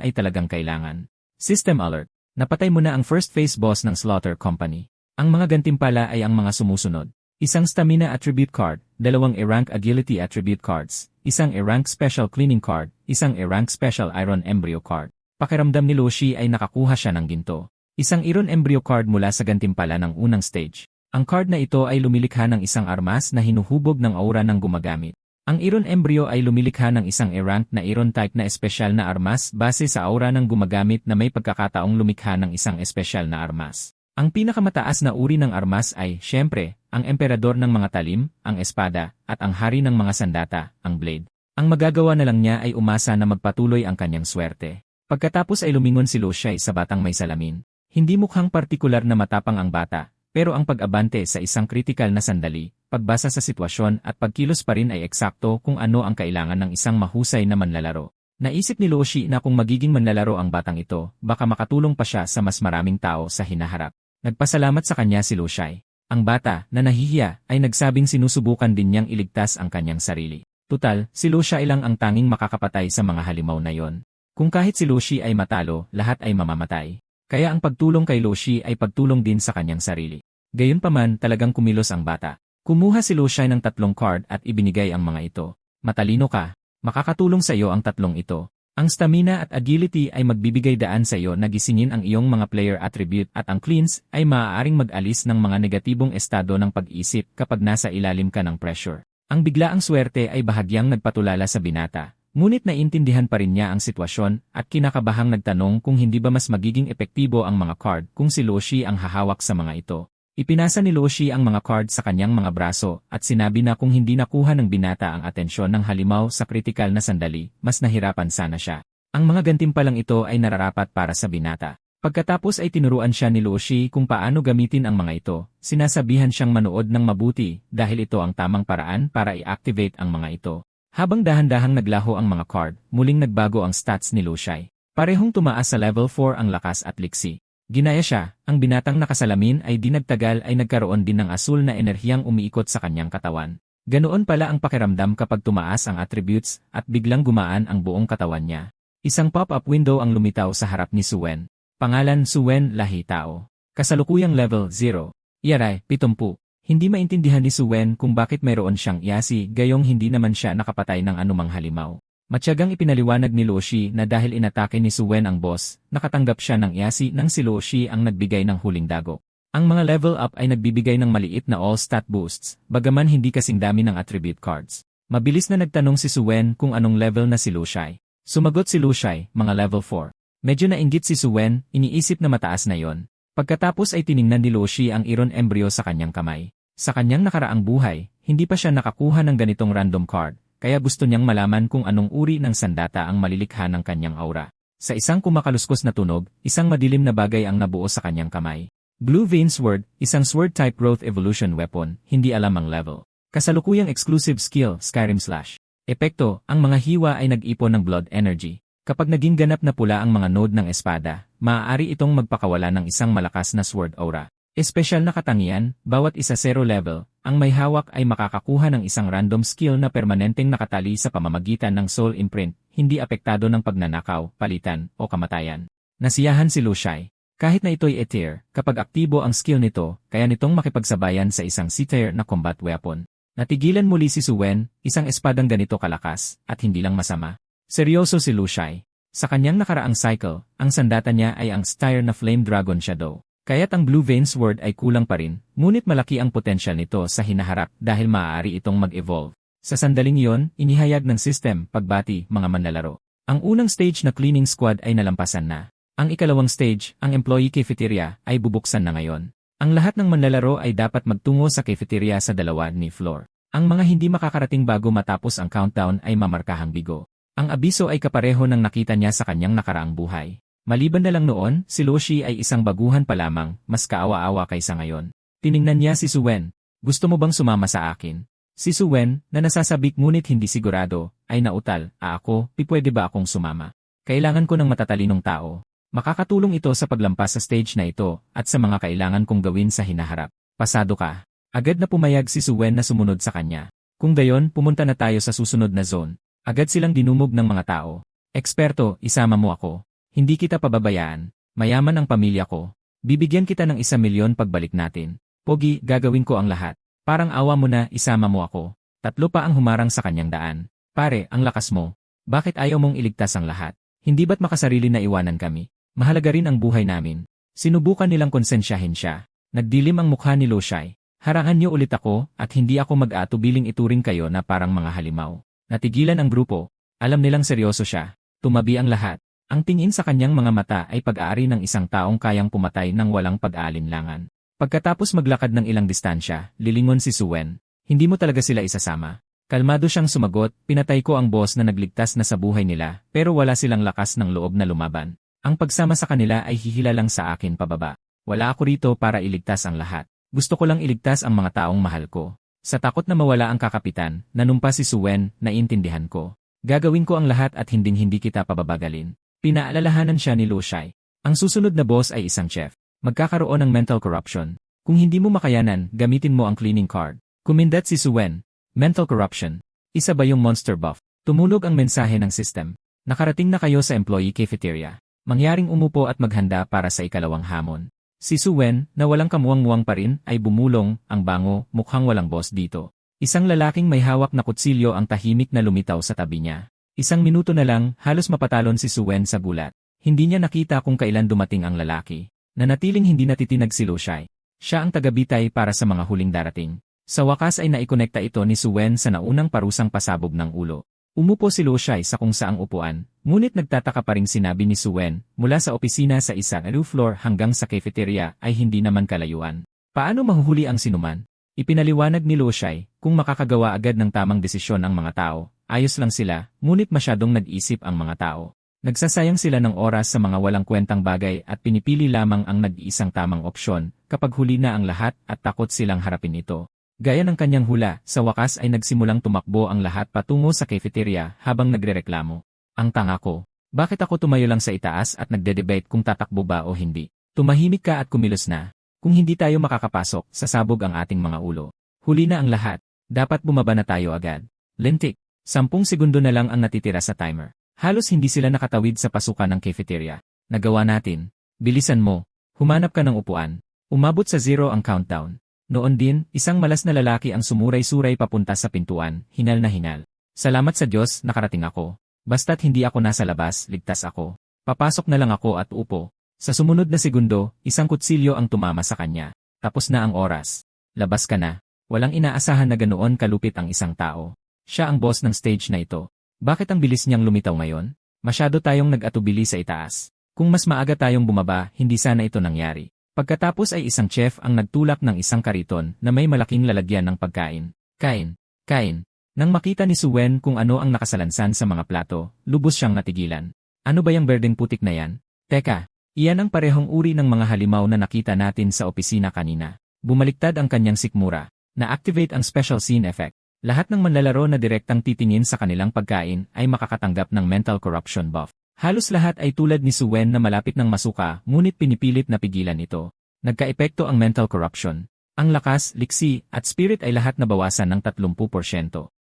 ay talagang kailangan. System alert. Napatay mo na ang first phase boss ng Slaughter Company. Ang mga gantimpala ay ang mga sumusunod. Isang stamina attribute card, 2 E-rank agility attribute cards, isang E-rank special cleaning card, isang E-rank special iron embryo card. Pakiramdam ni Loshi ay nakakuha siya ng ginto. Isang Iron Embryo card mula sa gantimpala ng unang stage. Ang card na ito ay lumilikha ng isang armas na hinuhubog ng aura ng gumagamit. Ang Iron Embryo ay lumilikha ng isang E-rank na Iron type na espesyal na armas base sa aura ng gumagamit na may pagkakataong lumikha ng isang espesyal na armas. Ang pinakamataas na uri ng armas ay, syempre, ang Emperador ng mga talim, ang espada, at ang Hari ng mga sandata, ang blade. Ang magagawa na lang niya ay umasa na magpatuloy ang kanyang swerte. Pagkatapos ay lumingon si Loshai sa batang may salamin. Hindi mukhang partikular na matapang ang bata, pero ang pag-abante sa isang kritikal na sandali, pagbasa sa sitwasyon at pagkilos pa rin ay eksakto kung ano ang kailangan ng isang mahusay na manlalaro. Naisip ni Loshi na kung magiging manlalaro ang batang ito, baka makatulong pa siya sa mas maraming tao sa hinaharap. Nagpasalamat sa kanya si Loshai. Ang bata, na nahihiya, ay nagsabing sinusubukan din niyang iligtas ang kanyang sarili. Tutal, si Loshai lang ang tanging makakapatay sa mga halimaw na yon. Kung kahit si Loshi ay matalo, lahat ay mamamatay. Kaya ang pagtulong kay Loshi ay pagtulong din sa kanyang sarili. Gayunpaman talagang kumilos ang bata. Kumuha si Loshai ng 3 card at ibinigay ang mga ito. Matalino ka. Makakatulong sa iyo ang 3 ito. Ang stamina at agility ay magbibigay daan sa iyo na gisingin ang iyong mga player attribute at ang cleanse ay maaaring mag-alis ng mga negatibong estado ng pag-isip kapag nasa ilalim ka ng pressure. Ang biglaang swerte ay bahagyang nagpatulala sa binata. Ngunit naiintindihan pa rin niya ang sitwasyon at kinakabahang nagtanong kung hindi ba mas magiging epektibo ang mga card kung si Loshi ang hahawak sa mga ito. Ipinasa ni Luoshi ang mga card sa kanyang mga braso at sinabi na kung hindi nakuha ng binata ang atensyon ng halimaw sa kritikal na sandali, mas nahirapan sana siya. Ang mga gantimpalang ito ay nararapat para sa binata. Pagkatapos ay tinuruan siya ni Luoshi kung paano gamitin ang mga ito, sinasabihan siyang manood ng mabuti dahil ito ang tamang paraan para i-activate ang mga ito. Habang dahan-dahang naglaho ang mga card, muling nagbago ang stats ni Luoshi. Parehong tumaas sa level 4 ang lakas at liksi. Ginaya siya, ang binatang nakasalamin ay di nagtagal ay nagkaroon din ng asul na enerhiyang umiikot sa kanyang katawan. Ganoon pala ang pakiramdam kapag tumaas ang attributes at biglang gumaan ang buong katawan niya. Isang pop-up window ang lumitaw sa harap ni Suen. Pangalan Suen, lahi tao. Kasalukuyang level 0. Yaray, 70. Hindi maintindihan ni Suen kung bakit mayroon siyang iyasi gayong hindi naman siya nakapatay ng anumang halimaw. Matyagang ipinaliwanag ni Luoshi na dahil inatake ni Suen ang boss, nakatanggap siya ng iyasi nang si Luoshi ang nagbigay ng huling dagok. Ang mga level up ay nagbibigay ng maliit na all-stat boosts, bagaman hindi kasing dami ng attribute cards. Mabilis na nagtanong si Suen kung anong level na si Luoshi. Sumagot si Luoshi, mga level 4. Medyo nainggit si Suen, iniisip na mataas na yon. Pagkatapos ay tiningnan ni Luoshi ang iron embryo sa kanyang kamay. Sa kanyang nakaraang buhay, hindi pa siya nakakuha ng ganitong random card, kaya gusto niyang malaman kung anong uri ng sandata ang malilikha ng kanyang aura. Sa isang kumakaluskos na tunog, isang madilim na bagay ang nabuo sa kanyang kamay. Blue Vein Sword, isang sword-type growth evolution weapon, hindi alam ang level. Kasalukuyang exclusive skill, Skyrim Slash. Epekto, ang mga hiwa ay nag-ipon ng blood energy. Kapag naging ganap na pula ang mga node ng espada, maaari itong magpakawala ng isang malakas na sword aura. Espesyal na katangian, bawat isa 0 level, ang may hawak ay makakakuha ng isang random skill na permanenteng nakatali sa pamamagitan ng soul imprint, hindi apektado ng pagnanakaw, palitan, o kamatayan. Nasiyahan si Luoshi. Kahit na ito'y E-tier, kapag aktibo ang skill nito, kaya nitong makipagsabayan sa isang C-tier na combat weapon. Natigilan muli si Suen, isang espadang ganito kalakas, at hindi lang masama. Seryoso si Luoshi. Sa kanyang nakaraang cycle, ang sandata niya ay ang Styre na Flame Dragon Shadow. Kaya't ang Blue Vein Sword ay kulang pa rin, ngunit malaki ang potensyal nito sa hinaharap dahil maaari itong mag-evolve. Sa sandaling iyon, inihayag ng system, pagbati, mga manlalaro. Ang unang stage na cleaning squad ay nalampasan na. Ang ikalawang stage, ang employee cafeteria, ay bubuksan na ngayon. Ang lahat ng manlalaro ay dapat magtungo sa cafeteria sa 2 ni floor. Ang mga hindi makakarating bago matapos ang countdown ay mamarkahang bigo. Ang abiso ay kapareho ng nakita niya sa kanyang nakaraang buhay. Maliban na lang noon, si Luoshi ay isang baguhan pa lamang, mas kaawa-awa kaysa ngayon. Tiningnan niya si Suen. Gusto mo bang sumama sa akin? Si Suen, na nasasabik ngunit hindi sigurado, ay nautal, ako, pwede ba akong sumama? Kailangan ko ng matatalinong tao. Makakatulong ito sa paglampas sa stage na ito, at sa mga kailangan kong gawin sa hinaharap. Pasado ka. Agad na pumayag si Suen na sumunod sa kanya. Kung gayon, pumunta na tayo sa susunod na zone. Agad silang dinumog ng mga tao. Eksperto, isama mo ako. Hindi kita pababayaan. Mayaman ang pamilya ko. Bibigyan kita ng 1 milyon pagbalik natin. Pogi, gagawin ko ang lahat. Parang awa mo na, isama mo ako. 3 pa ang humarang sa kanyang daan. Pare, ang lakas mo. Bakit ayaw mong iligtas ang lahat? Hindi ba't makasarili na iwanan kami? Mahalaga rin ang buhay namin. Sinubukan nilang konsensyahin siya. Nagdilim ang mukha ni Luoshi. Harangan niyo ulit ako, at hindi ako mag-aatubiling ituring kayo na parang mga halimaw. Natigilan ang grupo. Alam nilang seryoso siya. Tumabi ang lahat. Ang tingin sa kanyang mga mata ay pag-aari ng isang taong kayang pumatay ng walang pag-aalinlangan. Pagkatapos maglakad ng ilang distansya, lilingon si Suen. Hindi mo talaga sila isasama. Kalmado siyang sumagot, pinatay ko ang boss na nagligtas na sa buhay nila, pero wala silang lakas ng loob na lumaban. Ang pagsama sa kanila ay hihila lang sa akin pababa. Wala ako rito para iligtas ang lahat. Gusto ko lang iligtas ang mga taong mahal ko. Sa takot na mawala ang kakapitan, nanumpa si Suen, naiintindihan ko. Gagawin ko ang lahat at hinding-hindi kita pababagalin. Pinaalalahanan siya ni Luoshi. Ang susunod na boss ay isang chef. Magkakaroon ng mental corruption. Kung hindi mo makayanan, gamitin mo ang cleaning card. Kumindat si Suen. Mental corruption. Isa ba yung monster buff? Tumulog ang mensahe ng system. Nakarating na kayo sa employee cafeteria. Mangyaring umupo at maghanda para sa ikalawang hamon. Si Suen, na walang kamuwang-muwang pa rin, ay bumulong, ang bango, mukhang walang boss dito. Isang lalaking may hawak na kutsilyo ang tahimik na lumitaw sa tabi niya. 1 minuto na lang, halos mapatalon si Suen sa gulat. Hindi niya nakita kung kailan dumating ang lalaki. Nanatiling hindi natitinag si Luoshi. Siya ang tagabitay para sa mga huling darating. Sa wakas ay naikonekta ito ni Suen sa naunang parusang pasabog ng ulo. Umupo si Luoshi sa kung saang upuan, ngunit nagtataka pa ring sinabi ni Suen, mula sa opisina sa 1 floor hanggang sa cafeteria ay hindi naman kalayuan. Paano mahuhuli ang sinuman? Ipinaliwanag ni Lushai, kung makakagawa agad ng tamang desisyon ang mga tao, ayos lang sila, ngunit masyadong nag-isip ang mga tao. Nagsasayang sila ng oras sa mga walang kwentang bagay at pinipili lamang ang nag-iisang tamang opsyon, kapag huli na ang lahat at takot silang harapin ito. Gaya ng kanyang hula, sa wakas ay nagsimulang tumakbo ang lahat patungo sa cafeteria habang nagrereklamo. Ang tanga ko. Bakit ako tumayo lang sa itaas at nagde-debate kung tatakbo ba o hindi? Tumahimik ka at kumilos na. Kung hindi tayo makakapasok, sasabog ang ating mga ulo. Huli na ang lahat. Dapat bumaba na tayo agad. Lintik. 10 segundo na lang ang natitira sa timer. Halos hindi sila nakatawid sa pasukan ng cafeteria. Nagawa natin. Bilisan mo. Humanap ka ng upuan. Umabot sa 0 ang countdown. Noon din, isang malas na lalaki ang sumuray-suray papunta sa pintuan, hingal na hingal. Salamat sa Diyos, nakarating ako. Basta't hindi ako nasa labas, ligtas ako. Papasok na lang ako at upo. Sa sumunod na segundo, isang kutsilyo ang tumama sa kanya. Tapos na ang oras. Labas ka na. Walang inaasahan na ganoon kalupit ang isang tao. Siya ang boss ng stage na ito. Bakit ang bilis niyang lumitaw ngayon? Masyado tayong nag-atubili sa itaas. Kung mas maaga tayong bumaba, hindi sana ito nangyari. Pagkatapos ay isang chef ang nagtulak ng isang kariton na may malaking lalagyan ng pagkain. Kain. Kain. Nang makita ni Suen kung ano ang nakasalansan sa mga plato, lubos siyang natigilan. Ano ba yung berdeng putik na yan? Teka. Iyan ang parehong uri ng mga halimaw na nakita natin sa opisina kanina. Bumaliktad ang kanyang sikmura. Na-activate ang special scene effect. Lahat ng manlalaro na direktang titingin sa kanilang pagkain ay makakatanggap ng mental corruption buff. Halos lahat ay tulad ni Suen na malapit ng masuka ngunit pinipilit na pigilan ito. Nagkaepekto ang mental corruption. Ang lakas, liksi, at spirit ay lahat nabawasan ng 30%.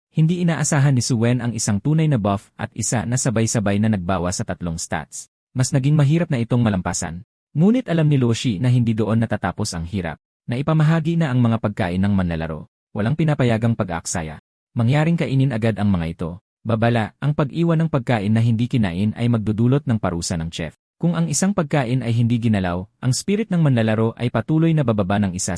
Hindi inaasahan ni Suen ang isang tunay na buff at isa na sabay-sabay na nagbawas sa 3 stats. Mas naging mahirap na itong malampasan. Ngunit alam ni Lushi na hindi doon natatapos ang hirap. Naipamahagi na ang mga pagkain ng manlalaro. Walang pinapayagang pag-aaksaya. Mangyaring kainin agad ang mga ito. Babala, ang pag-iwan ng pagkain na hindi kinain ay magdudulot ng parusa ng chef. Kung ang isang pagkain ay hindi ginalaw, ang spirit ng manlalaro ay patuloy na bababa ng 0%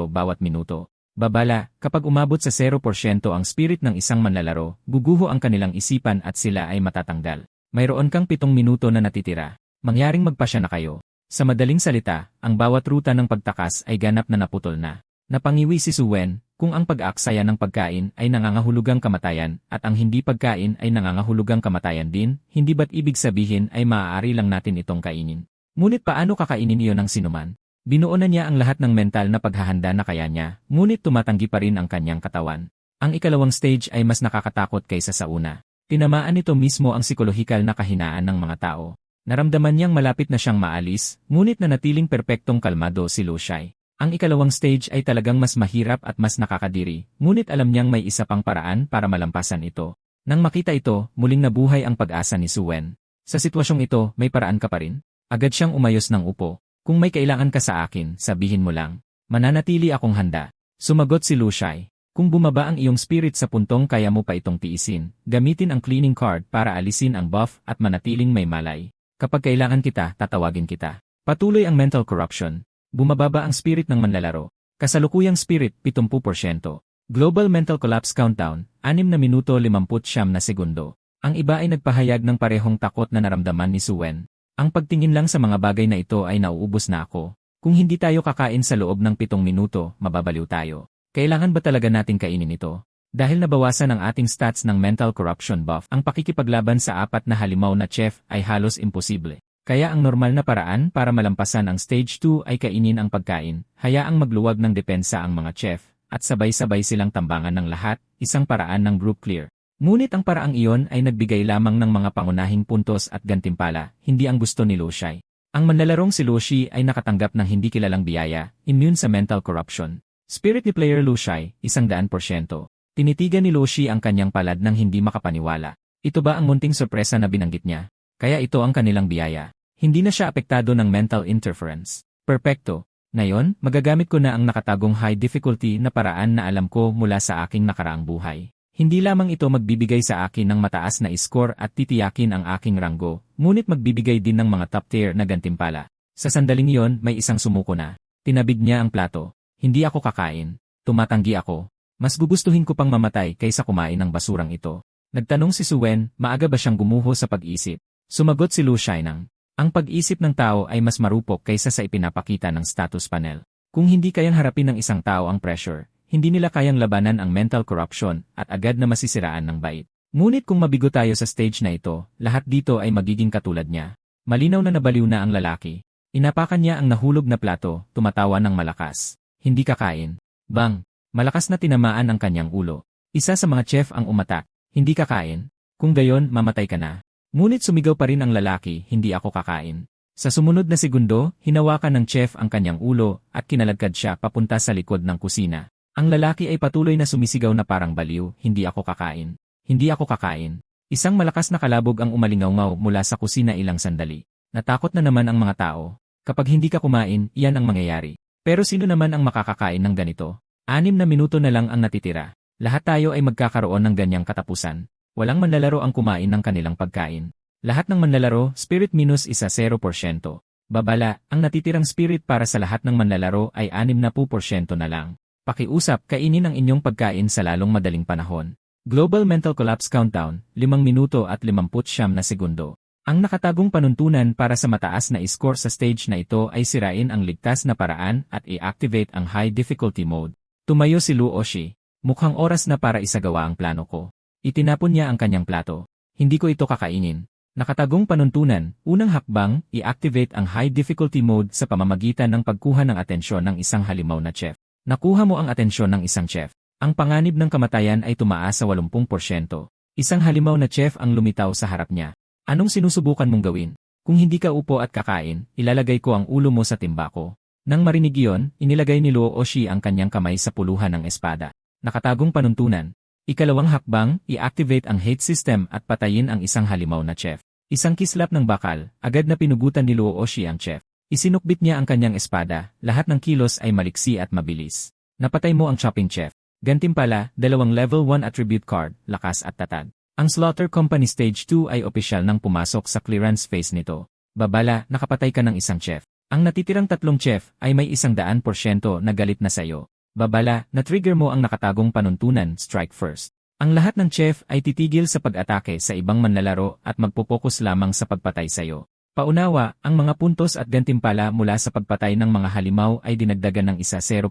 bawat minuto. Babala, kapag umabot sa 0% ang spirit ng isang manlalaro, guguho ang kanilang isipan at sila ay matatanggal. Mayroon kang 7 minuto na natitira. Mangyaring magpasya na kayo. Sa madaling salita, ang bawat ruta ng pagtakas ay ganap na naputol na. Napangiwi si Suen, kung ang pag-aaksaya ng pagkain ay nangangahulugang kamatayan at ang hindi pagkain ay nangangahulugang kamatayan din, hindi ba't ibig sabihin ay maaari lang natin itong kainin? Ngunit paano kakainin iyon ng sinuman? Binuo na niya ang lahat ng mental na paghahanda na kaya niya, ngunit tumatanggi pa rin ang kanyang katawan. Ang ikalawang stage ay mas nakakatakot kaysa sa una. Tinamaan nito mismo ang psikolohikal na kahinaan ng mga tao. Naramdaman niyang malapit na siyang maalis, ngunit nanatiling perpektong kalmado si Lushai. Ang ikalawang stage ay talagang mas mahirap at mas nakakadiri, ngunit alam niyang may isa pang paraan para malampasan ito. Nang makita ito, muling nabuhay ang pag-asa ni Suen. Sa sitwasyong ito, may paraan ka pa rin? Agad siyang umayos ng upo. Kung may kailangan ka sa akin, sabihin mo lang. Mananatili akong handa. Sumagot si Lushai. Kung bumaba ang iyong spirit sa puntong kaya mo pa itong tiisin, gamitin ang cleaning card para alisin ang buff at manatiling may malay. Kapag kailangan kita, tatawagin kita. Patuloy ang mental corruption. Bumababa ang spirit ng manlalaro. Kasalukuyang spirit, 70%. Global mental collapse countdown, 6 na minuto 59 na segundo. Ang iba ay nagpahayag ng parehong takot na naramdaman ni Suen. Ang pagtingin lang sa mga bagay na ito ay nauubos na ako. Kung hindi tayo kakain sa loob ng 7 minuto, mababaliw tayo. Kailangan ba talaga nating kainin ito? Dahil nabawasan ang ating stats ng mental corruption buff, ang pakikipaglaban sa 4 na halimaw na chef ay halos imposible. Kaya ang normal na paraan para malampasan ang stage 2 ay kainin ang pagkain, hayaang magluwag ng depensa ang mga chef, at sabay-sabay silang tambangan ng lahat, isang paraan ng group clear. Ngunit ang paraang iyon ay nagbigay lamang ng mga pangunahing puntos at gantimpala, hindi ang gusto ni Lushai. Ang manlalarong si Lushi ay nakatanggap ng hindi kilalang biyaya, immune sa mental corruption. Spirit ni player Lushai, 100%. Tinitigan ni Lushi ang kanyang palad nang hindi makapaniwala. Ito ba ang munting sorpresa na binanggit niya? Kaya ito ang kanilang biyaya. Hindi na siya apektado ng mental interference. Perpekto. Ngayon, magagamit ko na ang nakatagong high difficulty na paraan na alam ko mula sa aking nakaraang buhay. Hindi lamang ito magbibigay sa akin ng mataas na score at titiyakin ang aking ranggo, ngunit magbibigay din ng mga top tier na gantimpala. Sa sandaling iyon, may isang sumuko na. Tinabig niya ang plato. Hindi ako kakain. Tumatanggi ako. Mas gugustuhin ko pang mamatay kaysa kumain ng basurang ito. Nagtanong si Suen, maaga ba siyang gumuho sa pag-isip? Sumagot si Lushai nang, ang pag-isip ng tao ay mas marupok kaysa sa ipinapakita ng status panel. Kung hindi kayang harapin ng isang tao ang pressure, hindi nila kayang labanan ang mental corruption at agad na masisiraan ng bait. Ngunit kung mabigo tayo sa stage na ito, lahat dito ay magiging katulad niya. Malinaw na nabaliw na ang lalaki. Inapakan niya ang nahulog na plato, tumatawa ng malakas. Hindi kakain. Bang! Malakas na tinamaan ang kanyang ulo. Isa sa mga chef ang umatak. Hindi kakain. Kung gayon, mamatay ka na. Ngunit sumigaw pa rin ang lalaki, hindi ako kakain. Sa sumunod na segundo, hinawakan ng chef ang kanyang ulo at kinalagkad siya papunta sa likod ng kusina. Ang lalaki ay patuloy na sumisigaw na parang baliw, hindi ako kakain. Hindi ako kakain. Isang malakas na kalabog ang umalingaw mula sa kusina ilang sandali. Natakot na naman ang mga tao. Kapag hindi ka kumain, iyan ang mangyayari. Pero sino naman ang makakakain ng ganito? 6 na minuto na lang ang natitira. Lahat tayo ay magkakaroon ng ganyang katapusan. Walang manlalaro ang kumain ng kanilang pagkain. Lahat ng manlalaro, spirit minus isa 0%. Babala, ang natitirang spirit para sa lahat ng manlalaro ay 60% na lang. Pakiusap, kainin ang inyong pagkain sa lalong madaling panahon. Global Mental Collapse Countdown, 5 minuto at 59 na segundo. Ang nakatagong panuntunan para sa mataas na score sa stage na ito ay sirain ang ligtas na paraan at i-activate ang high difficulty mode. Tumayo si Lu Oshi. Mukhang oras na para isagawa ang plano ko. Itinapon niya ang kanyang plato. Hindi ko ito kakainin. Nakatagong panuntunan, unang hakbang, i-activate ang high difficulty mode sa pamamagitan ng pagkuha ng atensyon ng isang halimaw na chef. Nakuha mo ang atensyon ng isang chef. Ang panganib ng kamatayan ay tumaas sa 80%. Isang halimaw na chef ang lumitaw sa harap niya. Anong sinusubukan mong gawin? Kung hindi ka upo at kakain, ilalagay ko ang ulo mo sa timba ko. Nang marinig iyon, inilagay ni Luo Oshi ang kanyang kamay sa puluhan ng espada. Nakatagong panuntunan. Ikalawang hakbang, i-activate ang hate system at patayin ang isang halimaw na chef. Isang kislap ng bakal, agad na pinugutan ni Luo Oshi ang chef. Isinukbit niya ang kanyang espada, lahat ng kilos ay maliksi at mabilis. Napatay mo ang chopping chef. Gantimpala, 2 level 1 attribute card, lakas at tatag. Ang Slaughter Company Stage 2 ay opisyal nang pumasok sa clearance phase nito. Babala, nakapatay ka ng isang chef. Ang natitirang 3 chef ay may 100% na galit na sayo. Babala, na-trigger mo ang nakatagong panuntunan, strike first. Ang lahat ng chef ay titigil sa pag-atake sa ibang manlalaro at magpopokus lamang sa pagpatay sayo. Paunawa, ang mga puntos at gantimpala mula sa pagpatay ng mga halimaw ay dinagdagan ng 0%.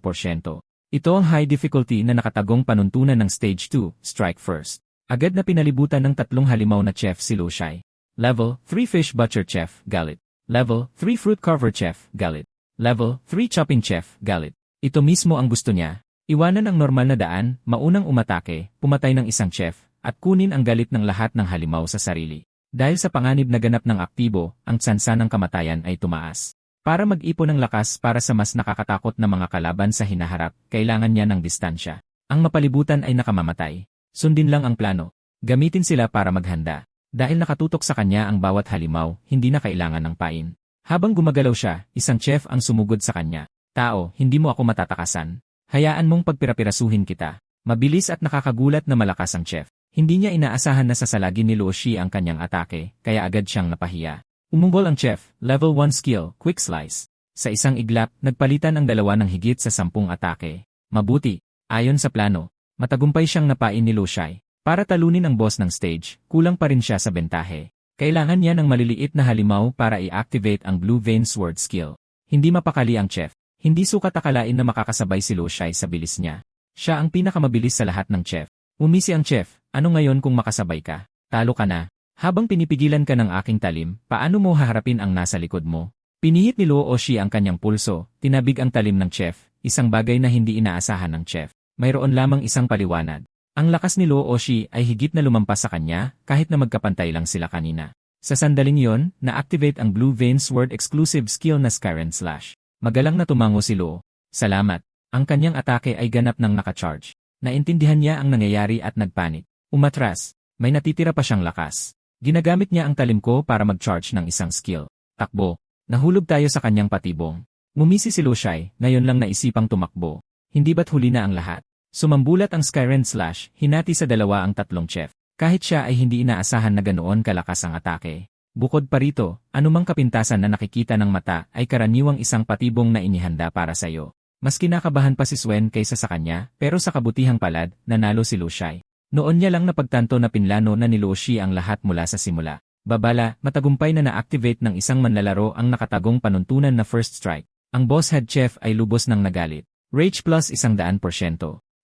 Ito ang high difficulty na nakatagong panuntunan ng Stage 2, strike first. Agad na pinalibutan ng 3 halimaw na chef si Lu Shai. Level 3 Fish Butcher Chef, galit. Level 3 Fruit Carver Chef, galit. Level 3 Chopping Chef, galit. Ito mismo ang gusto niya. Iwanan ang normal na daan, maunang umatake, pumatay ng isang chef, at kunin ang galit ng lahat ng halimaw sa sarili. Dahil sa panganib na ganap ng aktibo, ang tsansa ng kamatayan ay tumaas. Para mag-ipon ng lakas para sa mas nakakatakot na mga kalaban sa hinaharap, kailangan niya ng distansya. Ang mapalibutan ay nakamamatay. Sundin lang ang plano. Gamitin sila para maghanda. Dahil nakatutok sa kanya ang bawat halimaw, hindi na kailangan ng pain. Habang gumagalaw siya, isang chef ang sumugod sa kanya. Tao, hindi mo ako matatakasan. Hayaan mong pagpirapirasuhin kita. Mabilis at nakakagulat na malakas ang chef. Hindi niya inaasahan na sasalagin ni Luo Shi ang kanyang atake, kaya agad siyang napahiya. Umunggol ang chef, level 1 skill, quick slice. Sa isang iglap, nagpalitan ang dalawa ng higit sa 10 atake. Mabuti. Ayon sa plano, matagumpay siyang napain ni Lu Shai. Para talunin ang boss ng stage, kulang pa rin siya sa bentahe. Kailangan niya ng maliliit na halimaw para i-activate ang Blue Vein Sword skill. Hindi mapakali ang chef. Hindi sukat akalain na makakasabay si Lu Shai sa bilis niya. Siya ang pinakamabilis sa lahat ng chef. Umisi ang chef, ano ngayon kung makasabay ka? Talo ka na. Habang pinipigilan ka ng aking talim, paano mo haharapin ang nasa likod mo? Pinihit ni Luo Oshi ang kanyang pulso, tinabig ang talim ng chef, isang bagay na hindi inaasahan ng chef. Mayroon lamang isang paliwanag. Ang lakas ni Luo Oshi ay higit na lumampas sa kanya, kahit na magkapantay lang sila kanina. Sa sandaling yon, na-activate ang Blue Vein Sword exclusive skill na Skyren Slash. Magalang na tumango si Luo. Salamat. Ang kanyang atake ay ganap ng nakacharge. Naintindihan niya ang nangyayari at nagpanik. Umatras. May natitira pa siyang lakas. Ginagamit niya ang talim ko para mag-charge ng isang skill. Takbo. Nahulog tayo sa kanyang patibong. Ngumisi si Lu Shai, ngayon lang naisipang tumakbo. Hindi ba't huli na ang lahat? Sumambulat ang Skyren Slash, hinati sa dalawa ang 3 chef. Kahit siya ay hindi inaasahan na ganoon kalakas ang atake. Bukod pa rito, anumang kapintasan na nakikita ng mata ay karaniwang isang patibong na inihanda para sa iyo. Mas kinakabahan pa si Swen kaysa sa kanya, pero sa kabutihang palad, nanalo si Lu Shai. Noon niya lang napagtanto na pinlano na ni Luo Shi ang lahat mula sa simula. Babala, matagumpay na na-activate ng isang manlalaro ang nakatagong panuntunan na first strike. Ang boss head chef ay lubos ng nagalit. Rage plus 100%.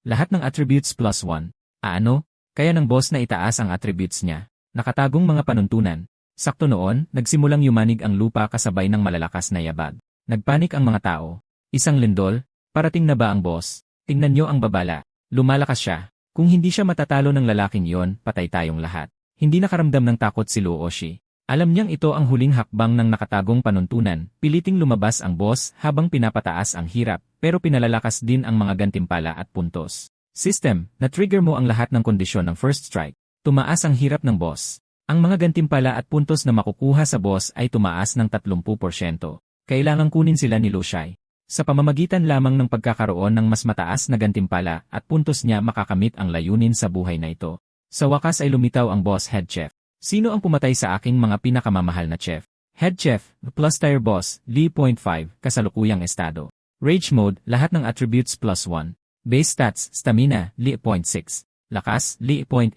Lahat ng attributes plus 1. Ano? Kaya ng boss na itaas ang attributes niya. Nakatagong mga panuntunan. Sakto noon, nagsimulang yumanig ang lupa kasabay ng malalakas na yabag. Nagpanik ang mga tao. Isang lindol, parating na ba ang boss? Tingnan niyo ang babala. Lumalakas siya. Kung hindi siya matatalo ng lalaking iyon, patay tayong lahat. Hindi nakaramdam ng takot si Luo Shi. Alam niyang ito ang huling hakbang ng nakatagong panuntunan, piliting lumabas ang boss habang pinapataas ang hirap, pero pinalalakas din ang mga gantimpala at puntos. System, na-trigger mo ang lahat ng kondisyon ng first strike. Tumaas ang hirap ng boss. Ang mga gantimpala at puntos na makukuha sa boss ay tumaas ng 30%. Kailangang kunin sila ni Lu Shai. Sa pamamagitan lamang ng pagkakaroon ng mas mataas na gantimpala at puntos niya makakamit ang layunin sa buhay na ito. Sa wakas ay lumitaw ang boss head chef. Sino ang pumatay sa aking mga pinakamamahal na chef? Head chef, plus tire boss, Li.5, kasalukuyang estado. Rage mode, lahat ng attributes plus 1. Base stats, stamina, Li.6. Lakas, Li.8.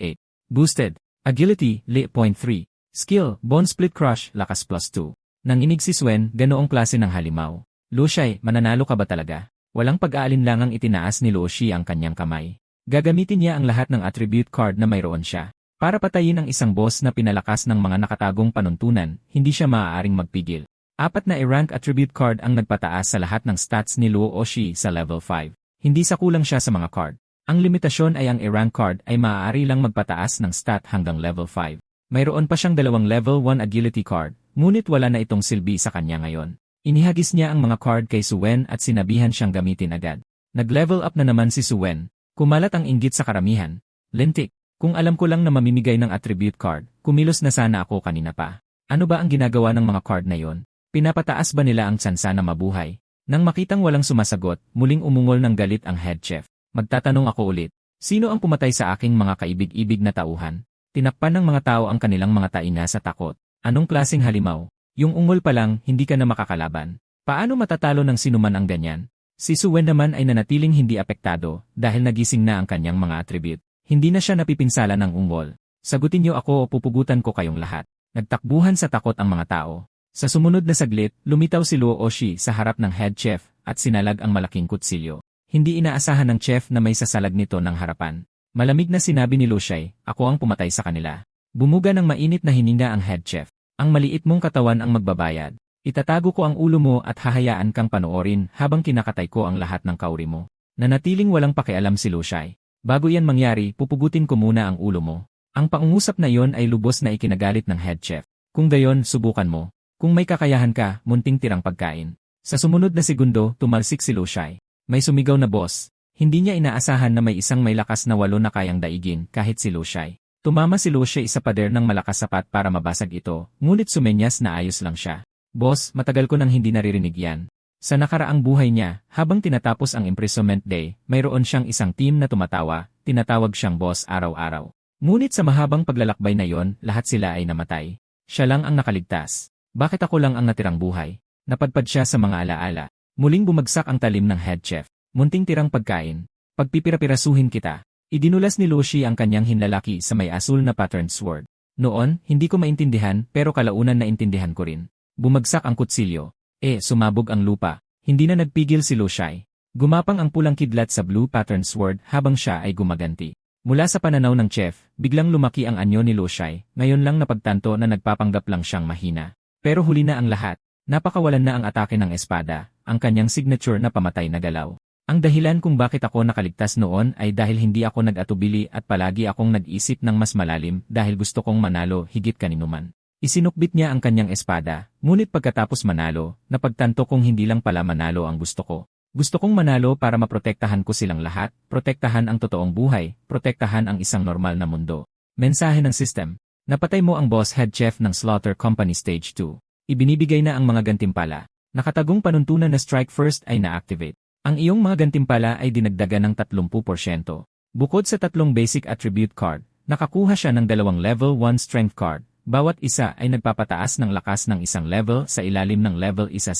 Boosted. Agility, Li.3. Skill, bone split crush, lakas plus 2. Nanginig si Swen, ganoong klase ng halimaw. Lu Shai, mananalo ka ba talaga? Walang pag-aalinlangang itinaas ni Luo Shi ang kanyang kamay. Gagamitin niya ang lahat ng attribute card na mayroon siya. Para patayin ang isang boss na pinalakas ng mga nakatagong panuntunan, hindi siya maaaring magpigil. 4 na i-rank attribute card ang nagpataas sa lahat ng stats ni Luo Shi sa level 5. Hindi sakulang siya sa mga card. Ang limitasyon ay ang i-rank card ay maaari lang magpataas ng stat hanggang level 5. Mayroon pa siyang 2 level 1 agility card, ngunit wala na itong silbi sa kanya ngayon. Inihagis niya ang mga card kay Suen at sinabihan siyang gamitin agad. Nag-level up na naman si Suen. Kumalat ang inggit sa karamihan. Lintik. Kung alam ko lang na mamimigay ng attribute card, kumilos na sana ako kanina pa. Ano ba ang ginagawa ng mga card na yon? Pinapataas ba nila ang tsansa na mabuhay? Nang makitang walang sumasagot, muling umungol ng galit ang head chef. Magtatanong ako ulit, sino ang pumatay sa aking mga kaibig-ibig na tauhan? Tinakpan ng mga tao ang kanilang mga tainga sa takot. Anong klaseng halimaw? Yung ungol pa lang, hindi ka na makakalaban. Paano matatalo ng sinuman ang ganyan? Si Suen naman ay nanatiling hindi apektado dahil nagising na ang kanyang mga attribute. Hindi na siya napipinsala ng ungol. Sagutin niyo ako o pupugutan ko kayong lahat. Nagtakbuhan sa takot ang mga tao. Sa sumunod na saglit, lumitaw si Luo Shi sa harap ng head chef at sinalag ang malaking kutsilyo. Hindi inaasahan ng chef na may sasalag nito ng harapan. Malamig na sinabi ni Lu Shai, ako ang pumatay sa kanila. Bumuga ng mainit na hininga ang head chef. Ang maliit mong katawan ang magbabayad. Itatago ko ang ulo mo at hahayaan kang panoorin habang kinakatay ko ang lahat ng kauri mo. Nanatiling walang pakialam si Lu Shai. Bago yan mangyari, pupugutin ko muna ang ulo mo. Ang pangungusap na iyon ay lubos na ikinagalit ng head chef. Kung gayon, subukan mo. Kung may kakayahan ka, munting tirang pagkain. Sa sumunod na segundo, tumalsik si Lu Shai. May sumigaw na boss. Hindi niya inaasahan na may isang may lakas na 8 na kayang daigin kahit si Lu Shai. Tumama si Lu Shai sa pader ng malakas sapat para mabasag ito, ngunit sumenyas na ayos lang siya. Boss, matagal ko nang hindi naririnig yan. Sa nakaraang buhay niya, habang tinatapos ang imprisonment day, mayroon siyang isang team na tumatawa, tinatawag siyang boss araw-araw. Ngunit sa mahabang paglalakbay na yon, lahat sila ay namatay. Siya lang ang nakaligtas. Bakit ako lang ang natirang buhay? Napadpad siya sa mga alaala. Muling bumagsak ang talim ng head chef. Munting tirang pagkain. Pagpipira-pirasuhin kita. Idinulas ni Lu Shi ang kanyang hinlalaki sa may asul na patterned sword. Noon, hindi ko maintindihan pero kalaunan naintindihan ko rin. Bumagsak ang kutsilyo. Sumabog ang lupa. Hindi na nagpigil si Lu Shai. Gumapang ang pulang kidlat sa blue pattern sword habang siya ay gumaganti. Mula sa pananaw ng chef, biglang lumaki ang anyo ni Lu Shai. Ngayon lang napagtanto na nagpapanggap lang siyang mahina. Pero huli na ang lahat. Napakawalan na ang atake ng espada, ang kanyang signature na pamatay na galaw. Ang dahilan kung bakit ako nakaligtas noon ay dahil hindi ako nag-atubili at palagi akong nag-isip ng mas malalim dahil gusto kong manalo higit kaninuman. Isinukbit niya ang kanyang espada, ngunit pagkatapos manalo, napagtanto kong hindi lang pala manalo ang gusto ko. Gusto kong manalo para maprotektahan ko silang lahat, protektahan ang totoong buhay, protektahan ang isang normal na mundo. Mensahe ng system. Napatay mo ang boss head chef ng Slaughter Company Stage 2. Ibinibigay na ang mga gantimpala. Nakatagong panuntunan na strike first ay na-activate. Ang iyong mga gantimpala ay dinagdagan ng 30%. Bukod sa 3 basic attribute card, nakakuha siya ng 2 level 1 strength card. Bawat isa ay nagpapataas ng lakas ng isang level sa ilalim ng level 1-0.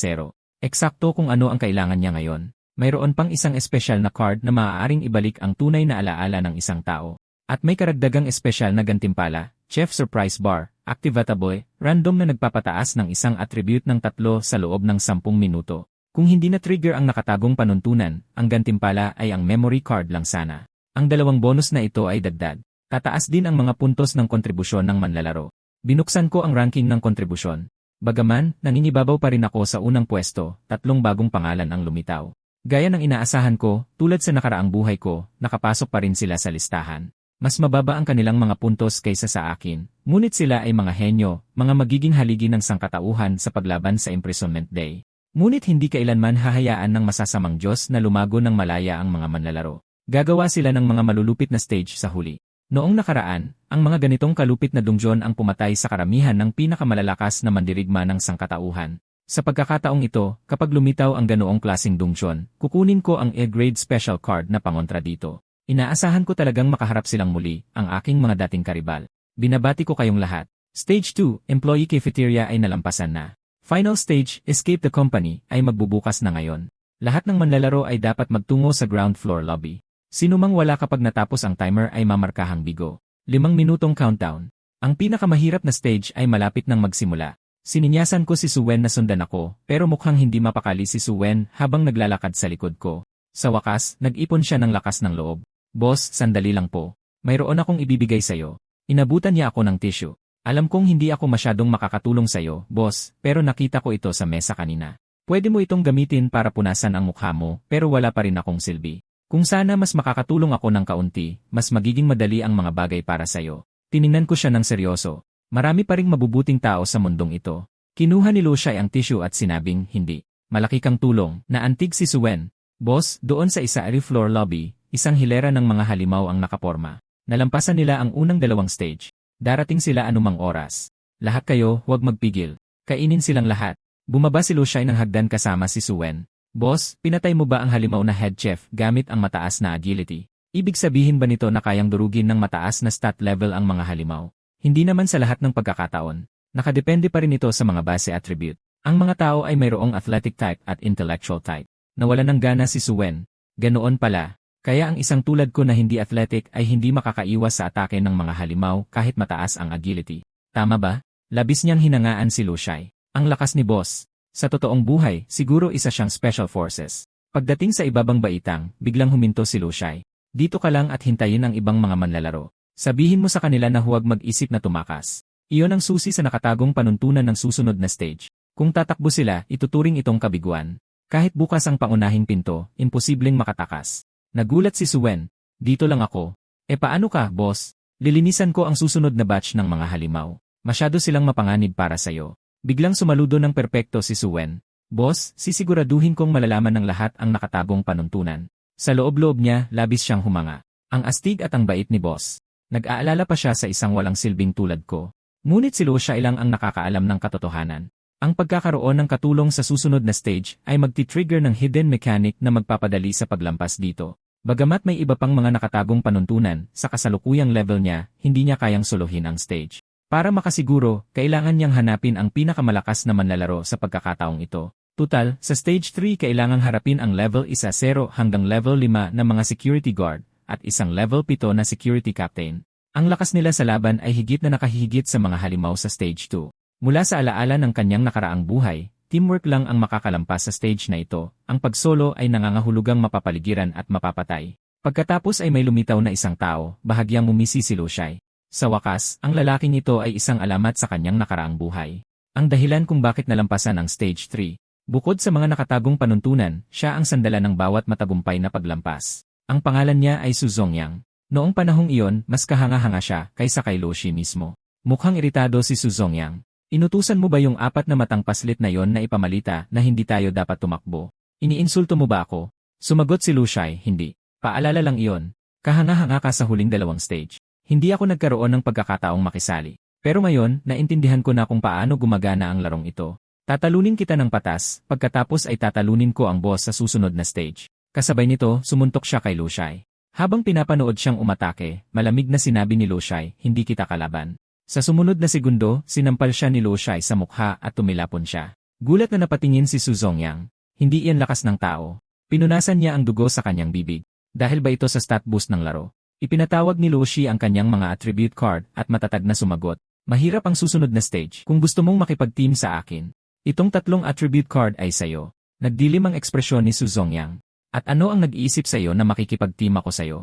Eksakto kung ano ang kailangan niya ngayon. Mayroon pang isang espesyal na card na maaaring ibalik ang tunay na alaala ng isang tao. At may karagdagang espesyal na gantimpala, Chef Surprise Bar, activatable, random na nagpapataas ng isang attribute ng 3 sa loob ng 10 minuto. Kung hindi na-trigger ang nakatagong panuntunan, ang gantimpala ay ang memory card lang sana. Ang dalawang bonus na ito ay dagdag. Tataas din ang mga puntos ng kontribusyon ng manlalaro. Binuksan ko ang ranking ng kontribusyon. Bagaman, nangingibabaw pa rin ako sa unang pwesto, 3 bagong pangalan ang lumitaw. Gaya ng inaasahan ko, tulad sa nakaraang buhay ko, nakapasok pa rin sila sa listahan. Mas mababa ang kanilang mga puntos kaysa sa akin, ngunit sila ay mga henyo, mga magiging haligi ng sangkatauhan sa paglaban sa imprisonment day. Ngunit hindi kailanman hahayaan ng masasamang Diyos na lumago ng malaya ang mga manlalaro. Gagawa sila ng mga malulupit na stage sa huli. Noong nakaraan, ang mga ganitong kalupit na dungjon ang pumatay sa karamihan ng pinakamalalakas na mandirigma ng sangkatauhan. Sa pagkakataong ito, kapag lumitaw ang ganoong klaseng dungjon, kukunin ko ang A-grade special card na pangontra dito. Inaasahan ko talagang makaharap silang muli, ang aking mga dating karibal. Binabati ko kayong lahat. Stage 2, Employee Cafeteria ay nalampasan na. Final stage, Escape the Company, ay magbubukas na ngayon. Lahat ng manlalaro ay dapat magtungo sa ground floor lobby. Sinumang wala kapag natapos ang timer ay mamarkahang bigo. 5 minutong countdown. Ang pinakamahirap na stage ay malapit nang magsimula. Sininyasan ko si Suen na sundan ako, pero mukhang hindi mapakali si Suen habang naglalakad sa likod ko. Sa wakas, nag-ipon siya ng lakas ng loob. Boss, sandali lang po. Mayroon akong ibibigay sa'yo. Inabutan niya ako ng tissue. Alam kong hindi ako masyadong makakatulong sa'yo, boss, pero nakita ko ito sa mesa kanina. Pwede mo itong gamitin para punasan ang mukha mo, pero wala pa rin akong silbi. Kung sana mas makakatulong ako ng kaunti, mas magiging madali ang mga bagay para sa'yo. Tiningnan ko siya ng seryoso. Marami pa ring mabubuting tao sa mundong ito. Kinuha ni Lushai ang tissue at sinabing, hindi. Malaki kang tulong, naantig si Suen. Boss, doon sa isa floor lobby, isang hilera ng mga halimaw ang nakaporma. Nalampasan nila ang unang 2 stage. Darating sila anumang oras. Lahat kayo, huwag magpigil. Kainin silang lahat. Bumaba si Lushai ng hagdan kasama si Suen. Boss, pinatay mo ba ang halimaw na head chef gamit ang mataas na agility? Ibig sabihin ba nito na kayang durugin ng mataas na stat level ang mga halimaw? Hindi naman sa lahat ng pagkakataon. Nakadepende pa rin ito sa mga base attribute. Ang mga tao ay mayroong athletic type at intellectual type. Nawalan ng gana si Suen. Ganoon pala. Kaya ang isang tulad ko na hindi athletic ay hindi makakaiwas sa atake ng mga halimaw kahit mataas ang agility. Tama ba? Labis niyang hinangaan si Lushai. Ang lakas ni boss. Sa totoong buhay, siguro isa siyang special forces. Pagdating sa ibabang baitang, biglang huminto si Lushai. Dito ka lang at hintayin ang ibang mga manlalaro. Sabihin mo sa kanila na huwag mag-isip na tumakas. Iyon ang susi sa nakatagong panuntunan ng susunod na stage. Kung tatakbo sila, ituturing itong kabiguan. Kahit bukas ang pangunahing pinto, imposibleng makatakas. Nagulat si Suen. Dito lang ako. E paano ka, boss? Lilinisan ko ang susunod na batch ng mga halimaw. Masyado silang mapanganib para sa'yo. Biglang sumaludo ng perpekto si Suen. Boss, sisiguraduhin kong malalaman ng lahat ang nakatagong panuntunan. Sa loob-loob niya, labis siyang humanga. Ang astig at ang bait ni boss. Nag-aalala pa siya sa isang walang silbing tulad ko. Ngunit si Lushai lang ang nakakaalam ng katotohanan. Ang pagkakaroon ng katulong sa susunod na stage ay magti-trigger ng hidden mechanic na magpapadali sa paglampas dito. Bagamat may iba pang mga nakatagong panuntunan, sa kasalukuyang level niya, hindi niya kayang suluhin ang stage. Para makasiguro, kailangan niyang hanapin ang pinakamalakas na manlalaro sa pagkakataong ito. Tutal, sa stage 3 kailangang harapin ang level 1-0 hanggang level 5 na mga security guard at isang level 7 na security captain. Ang lakas nila sa laban ay higit na nakahihigit sa mga halimaw sa stage 2. Mula sa alaala ng kanyang nakaraang buhay, teamwork lang ang makakalampas sa stage na ito. Ang pagsolo ay nangangahulugang mapapaligiran at mapapatay. Pagkatapos ay may lumitaw na isang tao, bahagyang umisi si Lushai. Sa wakas, ang lalaking ito ay isang alamat sa kanyang nakaraang buhay. Ang dahilan kung bakit nalampasan ang stage 3. Bukod sa mga nakatagong panuntunan, siya ang sandalan ng bawat matagumpay na paglampas. Ang pangalan niya ay Su Zongyang. Noong panahong iyon, mas kahanga-hanga siya kaysa kay Lushai mismo. Mukhang iritado si Su Zongyang. Inutusan mo ba yung 4 na matang paslit na yon na ipamalita na hindi tayo dapat tumakbo? Iniinsulto mo ba ako? Sumagot si Lushai, hindi. Paalala lang iyon. Kahanga-hanga ka sa huling 2 stage. Hindi ako nagkaroon ng pagkakataong makisali. Pero ngayon, naintindihan ko na kung paano gumagana ang larong ito. Tatalunin kita ng patas, pagkatapos ay tatalunin ko ang boss sa susunod na stage. Kasabay nito, sumuntok siya kay Lushai. Habang pinapanood siyang umatake, malamig na sinabi ni Lushai, hindi kita kalaban. Sa sumunod na segundo, sinampal siya ni Lushai sa mukha at tumilapon siya. Gulat na napatingin si Su Zongyang. Hindi iyan lakas ng tao. Pinunasan niya ang dugo sa kanyang bibig. Dahil ba ito sa stat boost ng laro? Ipinatawag ni Lushai ang kanyang mga attribute card at matatag na sumagot. Mahirap ang susunod na stage kung gusto mong makipag-team sa akin. Itong 3 attribute card ay sayo. Nagdilim ang ekspresyon ni Su Zongyang. At ano ang nag-iisip sa'yo na makikipag-team ako sa'yo?